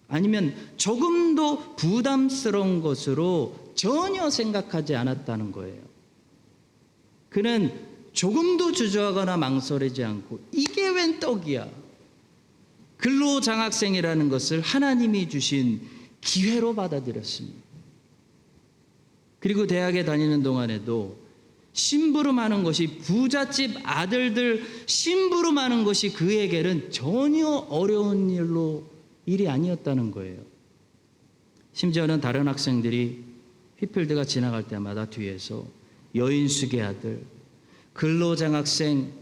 아니면 조금도 부담스러운 것으로 전혀 생각하지 않았다는 거예요. 그는 조금도 주저하거나 망설이지 않고 이게 웬 떡이야. 근로장학생이라는 것을 하나님이 주신 기회로 받아들였습니다. 그리고 대학에 다니는 동안에도 심부름하는 것이, 부잣집 아들들 심부름하는 것이 그에게는 전혀 어려운 일이 아니었다는 거예요. 심지어는 다른 학생들이 휘필드가 지나갈 때마다 뒤에서 여인숙의 아들, 근로장학생,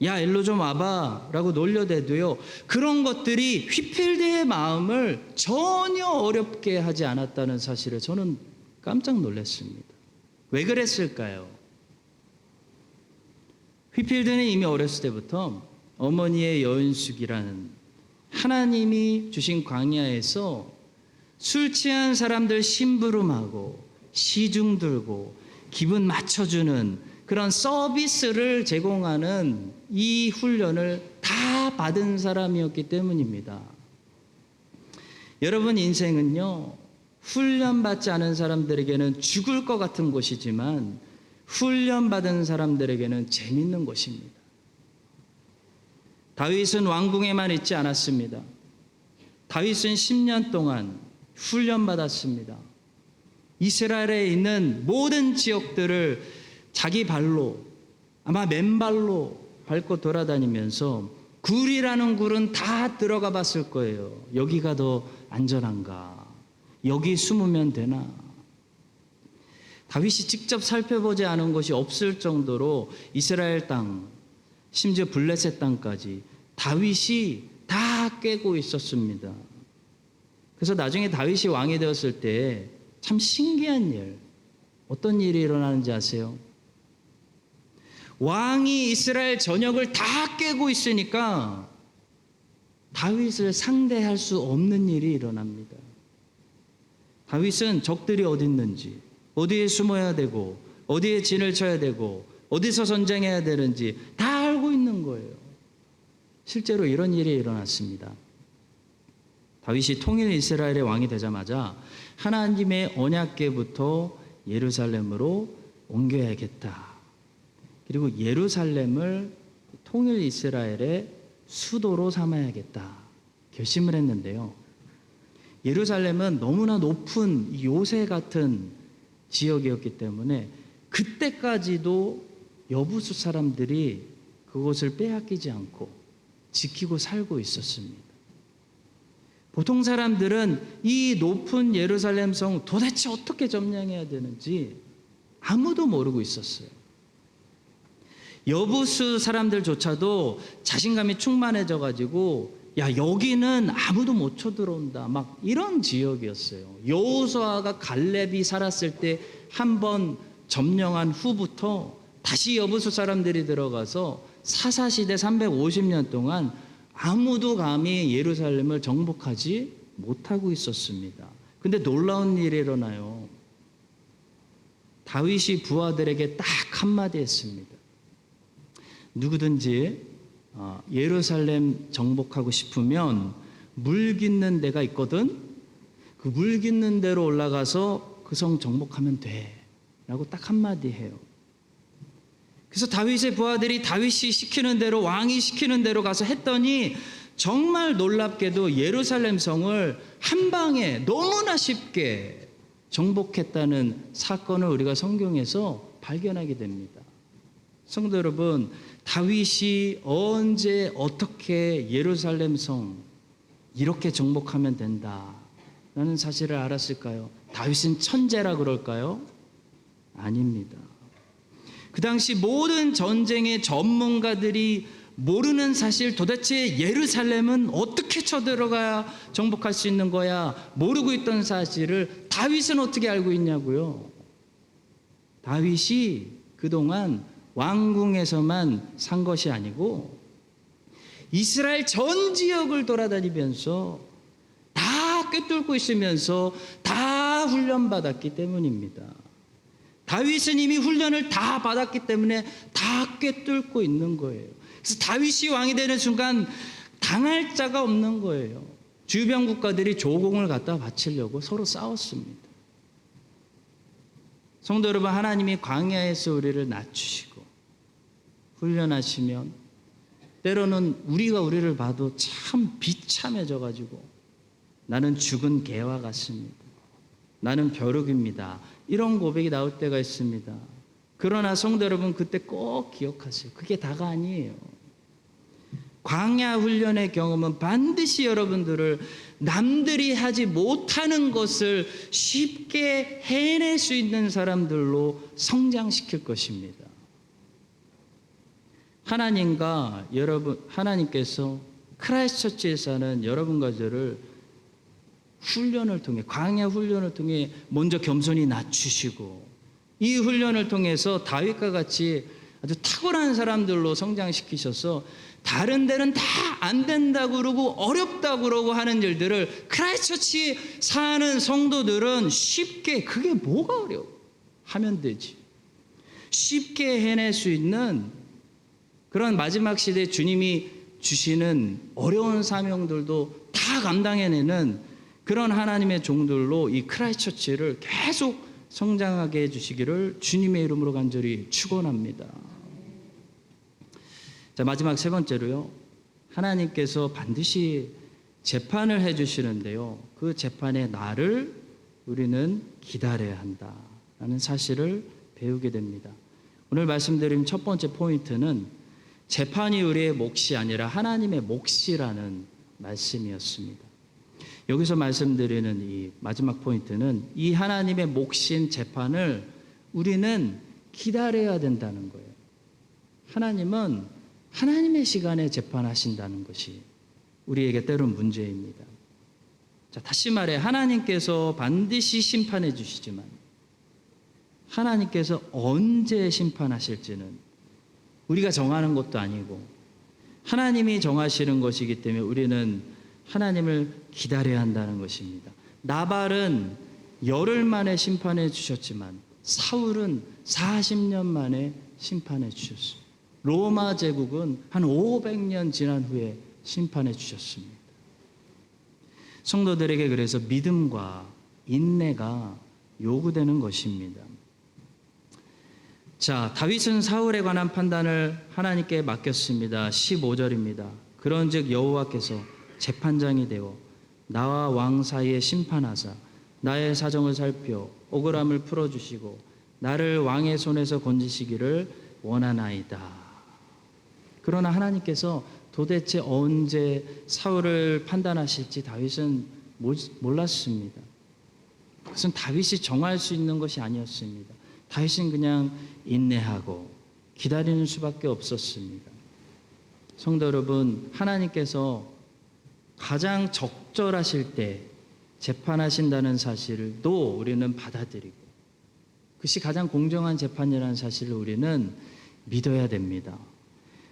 야 일로 좀 와봐 라고 놀려대도요, 그런 것들이 휘필드의 마음을 전혀 어렵게 하지 않았다는 사실에 저는 깜짝 놀랐습니다. 왜 그랬을까요? 휘필드는 이미 어렸을 때부터 어머니의 여인숙이라는 하나님이 주신 광야에서 술 취한 사람들 심부름하고 시중 들고 기분 맞춰주는 그런 서비스를 제공하는 이 훈련을 다 받은 사람이었기 때문입니다. 여러분, 인생은요, 훈련받지 않은 사람들에게는 죽을 것 같은 곳이지만 훈련받은 사람들에게는 재밌는 곳입니다. 다윗은 왕궁에만 있지 않았습니다. 다윗은 10년 동안 훈련받았습니다. 이스라엘에 있는 모든 지역들을 자기 발로, 아마 맨발로 밟고 돌아다니면서 굴이라는 굴은 다 들어가 봤을 거예요. 여기가 더 안전한가? 여기 숨으면 되나? 다윗이 직접 살펴보지 않은 것이 없을 정도로 이스라엘 땅, 심지어 블레셋 땅까지 다윗이 다 꿰고 있었습니다. 그래서 나중에 다윗이 왕이 되었을 때 참 신기한 일, 어떤 일이 일어나는지 아세요? 왕이 이스라엘 전역을 다 꿰고 있으니까 다윗을 상대할 수 없는 일이 일어납니다. 다윗은 적들이 어디 있는지, 어디에 숨어야 되고, 어디에 진을 쳐야 되고, 어디서 전쟁해야 되는지 다 알고 있는 거예요. 실제로 이런 일이 일어났습니다. 다윗이 통일 이스라엘의 왕이 되자마자 하나님의 언약궤부터 예루살렘으로 옮겨야겠다. 그리고 예루살렘을 통일 이스라엘의 수도로 삼아야겠다. 결심을 했는데요. 예루살렘은 너무나 높은 요새 같은 지역이었기 때문에 그때까지도 여부수 사람들이 그곳을 빼앗기지 않고 지키고 살고 있었습니다. 보통 사람들은 이 높은 예루살렘 성 도대체 어떻게 점령해야 되는지 아무도 모르고 있었어요. 여부수 사람들조차도 자신감이 충만해져 가지고 야 여기는 아무도 못 쳐들어온다 막 이런 지역이었어요. 여호수아가 갈렙이 살았을 때 한 번 점령한 후부터 다시 여부수 사람들이 들어가서 사사시대 350년 동안 아무도 감히 예루살렘을 정복하지 못하고 있었습니다. 근데 놀라운 일이 일어나요. 다윗이 부하들에게 딱 한마디 했습니다. 누구든지 예루살렘 정복하고 싶으면 물 깃는 데가 있거든. 그 물 깃는 데로 올라가서 그 성 정복하면 돼 라고 딱 한마디 해요. 그래서 다윗의 부하들이 다윗이 시키는 대로, 왕이 시키는 대로 가서 했더니 정말 놀랍게도 예루살렘 성을 한 방에 너무나 쉽게 정복했다는 사건을 우리가 성경에서 발견하게 됩니다. 성도 여러분, 다윗이 언제 어떻게 예루살렘 성 이렇게 정복하면 된다라는 사실을 알았을까요? 다윗은 천재라 그럴까요? 아닙니다. 그 당시 모든 전쟁의 전문가들이 모르는 사실, 도대체 예루살렘은 어떻게 쳐들어가야 정복할 수 있는 거야 모르고 있던 사실을 다윗은 어떻게 알고 있냐고요. 다윗이 그동안 왕궁에서만 산 것이 아니고 이스라엘 전 지역을 돌아다니면서 다 꿰뚫고 있으면서 다 훈련받았기 때문입니다. 다윗은 이미 훈련을 다 받았기 때문에 다 꿰뚫고 있는 거예요. 그래서 다윗이 왕이 되는 순간 당할 자가 없는 거예요. 주변 국가들이 조공을 갖다 바치려고 서로 싸웠습니다. 성도 여러분, 하나님이 광야에서 우리를 낮추시고 훈련하시면 때로는 우리가 우리를 봐도 참 비참해져 가지고 나는 죽은 개와 같습니다. 나는 벼룩입니다. 이런 고백이 나올 때가 있습니다. 그러나 성도 여러분, 그때 꼭 기억하세요. 그게 다가 아니에요. 광야 훈련의 경험은 반드시 여러분들을 남들이 하지 못하는 것을 쉽게 해낼 수 있는 사람들로 성장시킬 것입니다. 하나님께서 크라이스트 처치에 사는 여러분과 저를 훈련을 통해, 광야 훈련을 통해 먼저 겸손히 낮추시고, 이 훈련을 통해서 다윗과 같이 아주 탁월한 사람들로 성장시키셔서 다른 데는 다 안 된다고 그러고 어렵다고 그러고 하는 일들을 크라이스트 처치 사는 성도들은 쉽게, 그게 뭐가 어려워? 하면 되지. 쉽게 해낼 수 있는 그런 마지막 시대에 주님이 주시는 어려운 사명들도 다 감당해내는 그런 하나님의 종들로 이 크라이스트 처치를 계속 성장하게 해주시기를 주님의 이름으로 간절히 축원합니다. 자, 마지막 세 번째로요. 하나님께서 반드시 재판을 해주시는데요. 그 재판의 날을 우리는 기다려야 한다라는 사실을 배우게 됩니다. 오늘 말씀드린 첫 번째 포인트는 재판이 우리의 몫이 아니라 하나님의 몫이라는 말씀이었습니다. 여기서 말씀드리는 이 마지막 포인트는 이 하나님의 몫인 재판을 우리는 기다려야 된다는 거예요. 하나님은 하나님의 시간에 재판하신다는 것이 우리에게 때론 문제입니다. 자, 다시 말해 하나님께서 반드시 심판해 주시지만 하나님께서 언제 심판하실지는 우리가 정하는 것도 아니고 하나님이 정하시는 것이기 때문에 우리는 하나님을 기다려야 한다는 것입니다. 나발은 열흘 만에 심판해 주셨지만 사울은 40년 만에 심판해 주셨습니다. 로마 제국은 한 500년 지난 후에 심판해 주셨습니다. 성도들에게 그래서 믿음과 인내가 요구되는 것입니다. 자, 다윗은 사울에 관한 판단을 하나님께 맡겼습니다. 15절입니다. 그런즉 여호와께서 재판장이 되어 나와 왕 사이에 심판하사 나의 사정을 살펴 억울함을 풀어주시고 나를 왕의 손에서 건지시기를 원하나이다. 그러나 하나님께서 도대체 언제 사울을 판단하실지 다윗은 몰랐습니다. 그것은 다윗이 정할 수 있는 것이 아니었습니다. 다윗은 그냥 인내하고 기다리는 수밖에 없었습니다. 성도 여러분, 하나님께서 가장 적절하실 때 재판하신다는 사실도 우리는 받아들이고 그것이 가장 공정한 재판이라는 사실을 우리는 믿어야 됩니다.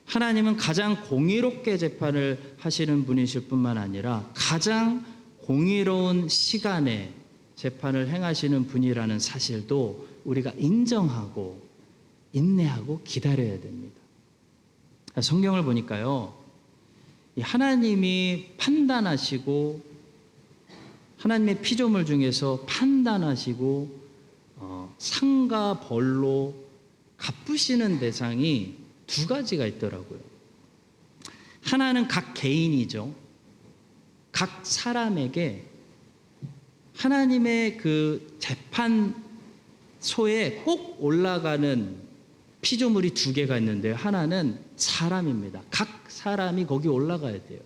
하나님은 가장 공의롭게 재판을 하시는 분이실 뿐만 아니라 가장 공의로운 시간에 재판을 행하시는 분이라는 사실도 우리가 인정하고 인내하고 기다려야 됩니다. 성경을 보니까요, 하나님이 판단하시고 하나님의 피조물 중에서 판단하시고 상과 벌로 갚으시는 대상이 두 가지가 있더라고요. 하나는 각 개인이죠. 각 사람에게 하나님의 그 재판소에 꼭 올라가는 피조물이 두 개가 있는데요. 하나는 사람입니다. 각 사람이 거기 올라가야 돼요.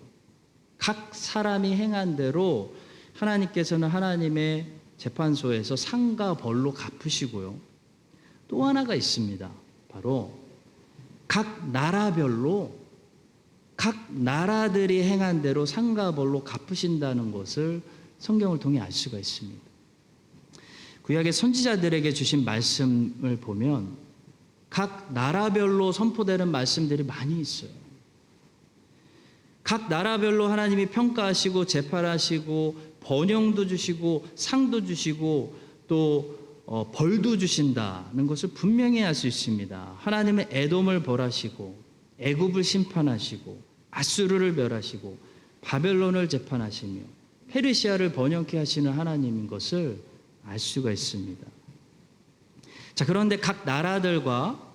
각 사람이 행한 대로 하나님께서는 하나님의 재판소에서 상과 벌로 갚으시고요. 또 하나가 있습니다. 바로 각 나라별로 각 나라들이 행한 대로 상과 벌로 갚으신다는 것을 성경을 통해 알 수가 있습니다. 구약의 선지자들에게 주신 말씀을 보면 각 나라별로 선포되는 말씀들이 많이 있어요. 각 나라별로 하나님이 평가하시고 재판하시고 번영도 주시고 상도 주시고 또 벌도 주신다는 것을 분명히 알 수 있습니다. 하나님은 에돔을 벌하시고 애굽을 심판하시고 아수르를 멸하시고 바벨론을 재판하시며 페르시아를 번영케 하시는 하나님인 것을 알 수가 있습니다. 자, 그런데 각 나라들과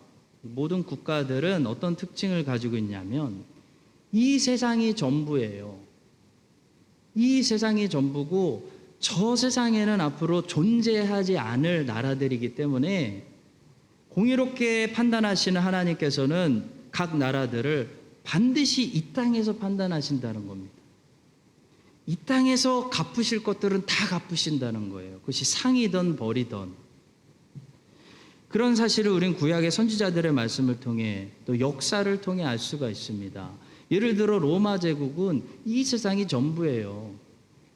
모든 국가들은 어떤 특징을 가지고 있냐면 이 세상이 전부예요. 이 세상이 전부고 저 세상에는 앞으로 존재하지 않을 나라들이기 때문에 공의롭게 판단하시는 하나님께서는 각 나라들을 반드시 이 땅에서 판단하신다는 겁니다. 이 땅에서 갚으실 것들은 다 갚으신다는 거예요. 그것이 상이든 벌이든. 그런 사실을 우린 구약의 선지자들의 말씀을 통해 또 역사를 통해 알 수가 있습니다. 예를 들어 로마 제국은 이 세상이 전부예요.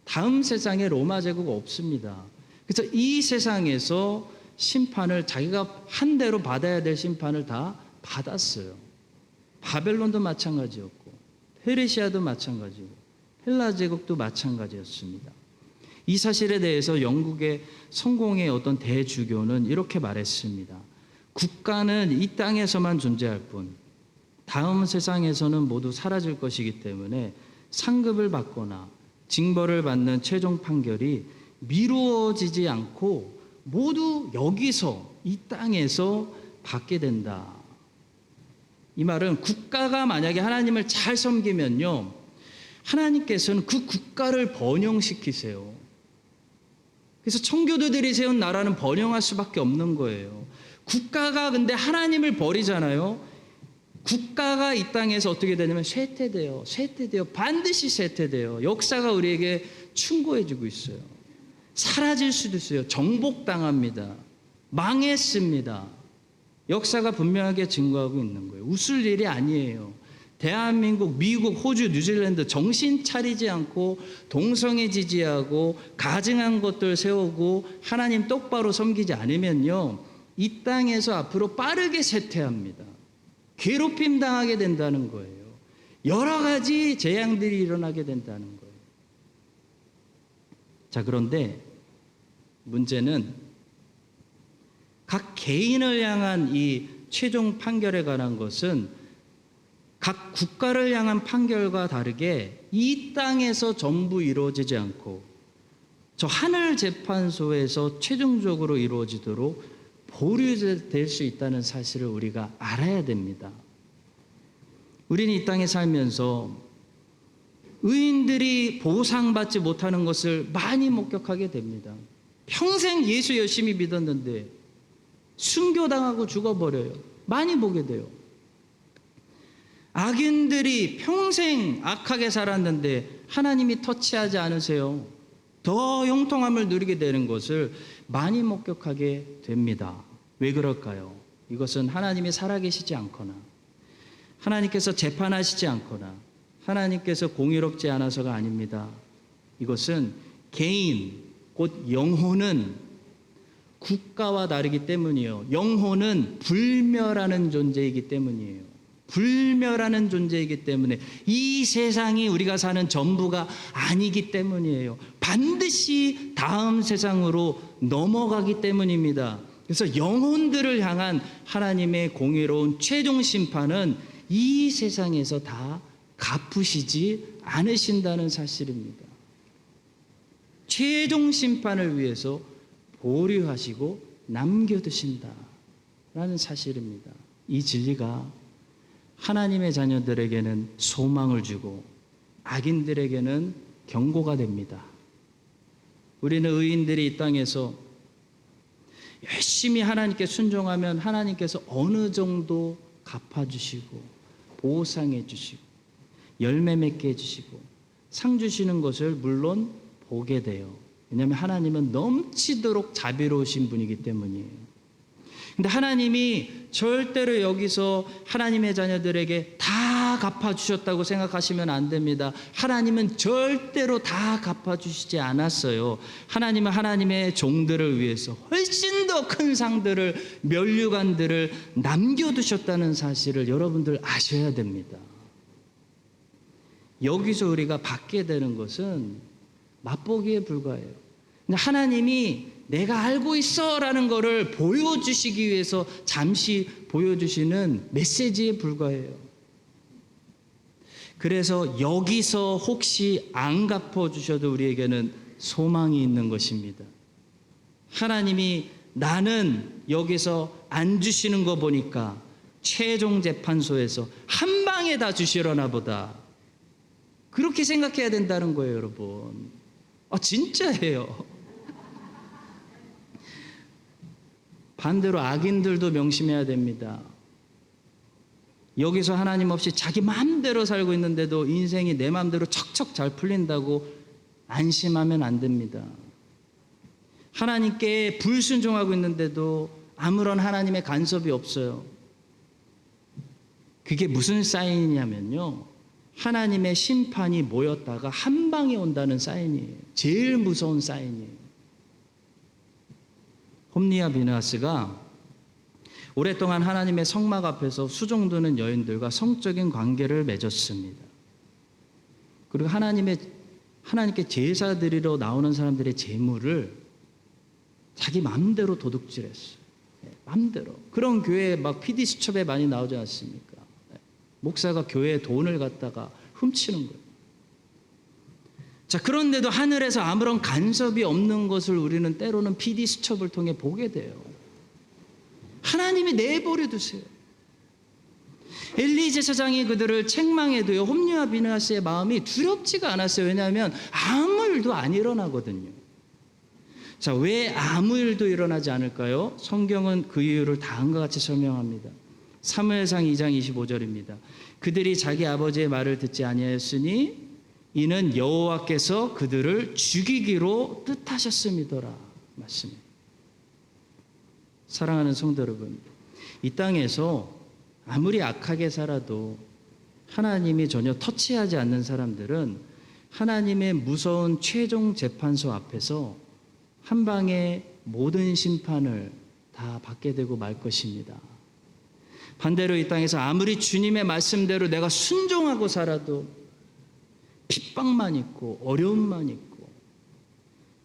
다음 세상에 로마 제국 없습니다. 그래서 이 세상에서 심판을 자기가 한 대로 받아야 될 심판을 다 받았어요. 바벨론도 마찬가지였고 페르시아도 마찬가지고 헬라 제국도 마찬가지였습니다. 이 사실에 대해서 영국의 성공의 어떤 대주교는 이렇게 말했습니다. 국가는 이 땅에서만 존재할 뿐 다음 세상에서는 모두 사라질 것이기 때문에 상급을 받거나 징벌을 받는 최종 판결이 미루어지지 않고 모두 여기서 이 땅에서 받게 된다. 이 말은 국가가 만약에 하나님을 잘 섬기면요, 하나님께서는 그 국가를 번영시키세요. 그래서 청교도들이 세운 나라는 번영할 수밖에 없는 거예요. 국가가 근데 하나님을 버리잖아요. 국가가 이 땅에서 어떻게 되냐면 쇠퇴돼요. 반드시 쇠퇴돼요. 역사가 우리에게 충고해주고 있어요. 사라질 수도 있어요. 정복당합니다. 망했습니다. 역사가 분명하게 증거하고 있는 거예요. 웃을 일이 아니에요. 대한민국, 미국, 호주, 뉴질랜드 정신 차리지 않고 동성애 지지하고 가증한 것들 세우고 하나님 똑바로 섬기지 않으면요, 이 땅에서 앞으로 빠르게 쇠퇴합니다. 괴롭힘 당하게 된다는 거예요. 여러 가지 재앙들이 일어나게 된다는 거예요. 자, 그런데 문제는 각 개인을 향한 이 최종 판결에 관한 것은 각 국가를 향한 판결과 다르게 이 땅에서 전부 이루어지지 않고 저 하늘 재판소에서 최종적으로 이루어지도록 보류될 수 있다는 사실을 우리가 알아야 됩니다. 우리는 이 땅에 살면서 의인들이 보상받지 못하는 것을 많이 목격하게 됩니다. 평생 예수 열심히 믿었는데 순교당하고 죽어버려요. 많이 보게 돼요. 악인들이 평생 악하게 살았는데 하나님이 터치하지 않으세요. 더 형통함을 누리게 되는 것을 많이 목격하게 됩니다. 왜 그럴까요? 이것은 하나님이 살아계시지 않거나 하나님께서 재판하시지 않거나 하나님께서 공의롭지 않아서가 아닙니다. 이것은 개인, 곧 영혼은 국가와 다르기 때문이에요. 영혼은 불멸하는 존재이기 때문이에요. 불멸하는 존재이기 때문에 이 세상이 우리가 사는 전부가 아니기 때문이에요. 반드시 다음 세상으로 넘어가기 때문입니다. 그래서 영혼들을 향한 하나님의 공의로운 최종 심판은 이 세상에서 다 갚으시지 않으신다는 사실입니다. 최종 심판을 위해서 보류하시고 남겨두신다라는 사실입니다. 이 진리가 하나님의 자녀들에게는 소망을 주고 악인들에게는 경고가 됩니다. 우리는 의인들이 이 땅에서 열심히 하나님께 순종하면 하나님께서 어느 정도 갚아주시고 보상해 주시고 열매 맺게 해주시고 상 주시는 것을 물론 보게 돼요. 왜냐하면 하나님은 넘치도록 자비로우신 분이기 때문이에요. 근데 하나님이 절대로 여기서 하나님의 자녀들에게 다 갚아주셨다고 생각하시면 안 됩니다. 하나님은 절대로 다 갚아주시지 않았어요. 하나님은 하나님의 종들을 위해서 훨씬 더 큰 상들을, 면류관들을 남겨두셨다는 사실을 여러분들 아셔야 됩니다. 여기서 우리가 받게 되는 것은 맛보기에 불과해요. 근데 하나님이 내가 알고 있어 라는 거를 보여주시기 위해서 잠시 보여주시는 메시지에 불과해요. 그래서 여기서 혹시 안 갚아주셔도 우리에게는 소망이 있는 것입니다. 하나님이 나는 여기서 안 주시는 거 보니까 최종 재판소에서 한 방에 다 주시려나 보다. 그렇게 생각해야 된다는 거예요, 여러분. 진짜예요. 반대로 악인들도 명심해야 됩니다. 여기서 하나님 없이 자기 마음대로 살고 있는데도 인생이 내 마음대로 척척 잘 풀린다고 안심하면 안 됩니다. 하나님께 불순종하고 있는데도 아무런 하나님의 간섭이 없어요. 그게 무슨 사인이냐면요, 하나님의 심판이 모였다가 한 방에 온다는 사인이에요. 제일 무서운 사인이에요. 홈리와 비느하스가 오랫동안 하나님의 성막 앞에서 수종드는 여인들과 성적인 관계를 맺었습니다. 그리고 하나님께 제사 드리러 나오는 사람들의 재물을 자기 마음대로 도둑질했어요. 마음대로. 그런 교회에 막 PD 수첩에 많이 나오지 않습니까? 목사가 교회에 돈을 갖다가 훔치는 거예요. 자, 그런데도 하늘에서 아무런 간섭이 없는 것을 우리는 때로는 PD 수첩을 통해 보게 돼요. 하나님이 내버려 두세요. 엘리 제사장이 그들을 책망해도요, 홈리와 비느하스의 마음이 두렵지가 않았어요. 왜냐하면 아무 일도 안 일어나거든요. 자, 왜 아무 일도 일어나지 않을까요? 성경은 그 이유를 다음과 같이 설명합니다. 사무엘상 2장 25절입니다. 그들이 자기 아버지의 말을 듣지 아니하였으니 이는 여호와께서 그들을 죽이기로 뜻하셨음이더라. 맞습니다. 사랑하는 성도 여러분, 이 땅에서 아무리 악하게 살아도 하나님이 전혀 터치하지 않는 사람들은 하나님의 무서운 최종 재판소 앞에서 한 방에 모든 심판을 다 받게 되고 말 것입니다. 반대로 이 땅에서 아무리 주님의 말씀대로 내가 순종하고 살아도 핍박만 있고 어려움만 있고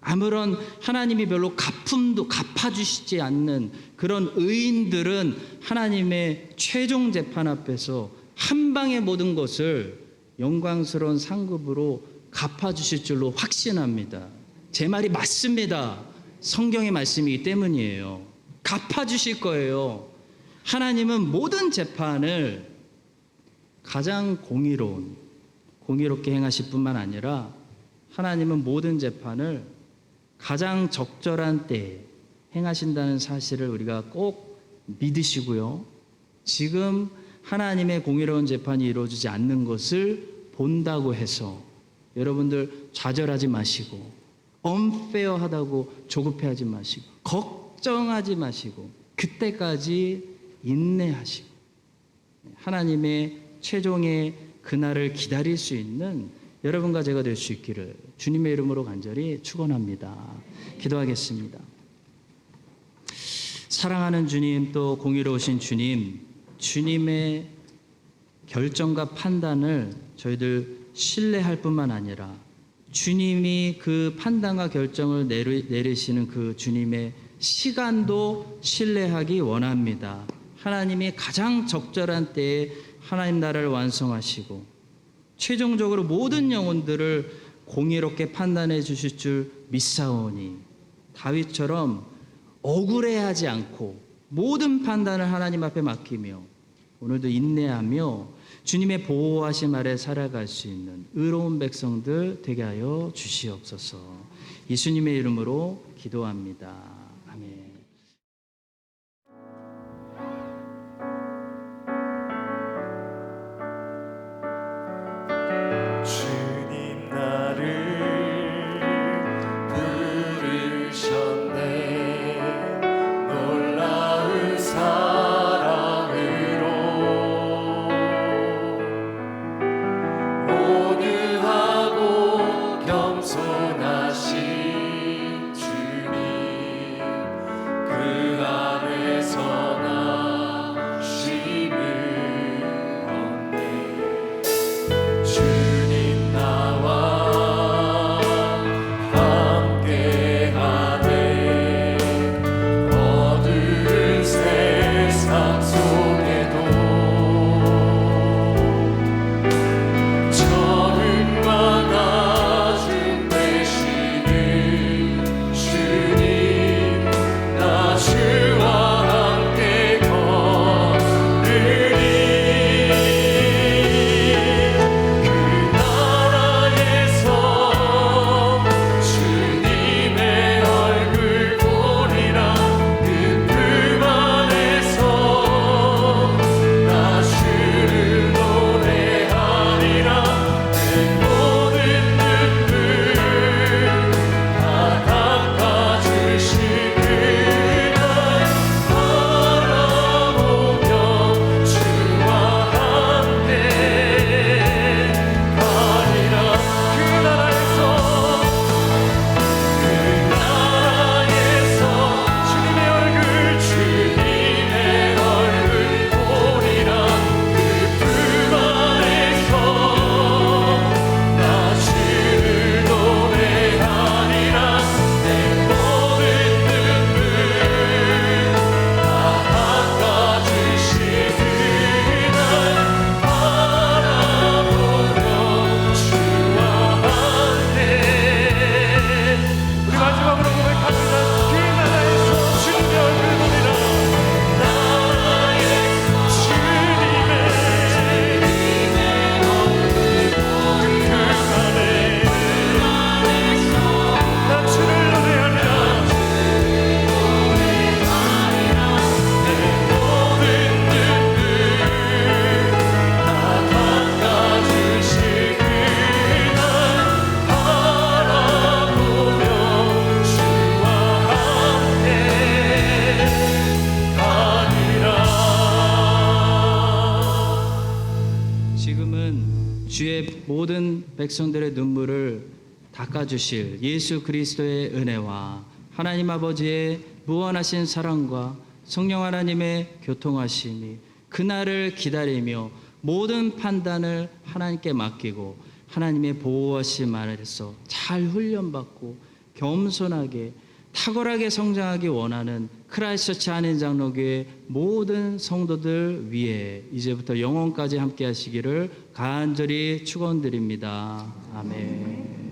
아무런 하나님이 별로 갚음도 갚아주시지 않는 그런 의인들은 하나님의 최종 재판 앞에서 한 방에 모든 것을 영광스러운 상급으로 갚아주실 줄로 확신합니다. 제 말이 맞습니다. 성경의 말씀이기 때문이에요. 갚아주실 거예요. 하나님은 모든 재판을 가장 공의롭게 행하실 뿐만 아니라 하나님은 모든 재판을 가장 적절한 때에 행하신다는 사실을 우리가 꼭 믿으시고요. 지금 하나님의 공의로운 재판이 이루어지지 않는 것을 본다고 해서 여러분들 좌절하지 마시고 unfair하다고 조급해하지 마시고 걱정하지 마시고 그때까지 인내하시고 하나님의 최종의 그날을 기다릴 수 있는 여러분과 제가 될 수 있기를 주님의 이름으로 간절히 축원합니다. 기도하겠습니다. 사랑하는 주님, 또 공의로우신 주님, 주님의 결정과 판단을 저희들 신뢰할 뿐만 아니라 주님이 그 판단과 결정을 내리시는 그 주님의 시간도 신뢰하기 원합니다. 하나님이 가장 적절한 때에 하나님 나라를 완성하시고 최종적으로 모든 영혼들을 공의롭게 판단해 주실 줄 믿사오니 다윗처럼 억울해하지 않고 모든 판단을 하나님 앞에 맡기며 오늘도 인내하며 주님의 보호하심 아래 살아갈 수 있는 의로운 백성들 되게 하여 주시옵소서. 예수님의 이름으로 기도합니다. 아멘. 주님 나를 부르셨네. 놀라운 사랑으로 온유하고 겸손하신 주님 모든 백성들의 눈물을 닦아주실 예수 그리스도의 은혜와 하나님 아버지의 무한하신 사랑과 성령 하나님의 교통하심이 그날을 기다리며 모든 판단을 하나님께 맡기고 하나님의 보호하심 아래서 잘 훈련받고 겸손하게 탁월하게 성장하기 원하는 크라이스처치 한인장로교회 모든 성도들 위해 이제부터 영원까지 함께 하시기를 간절히 축원드립니다. 아멘.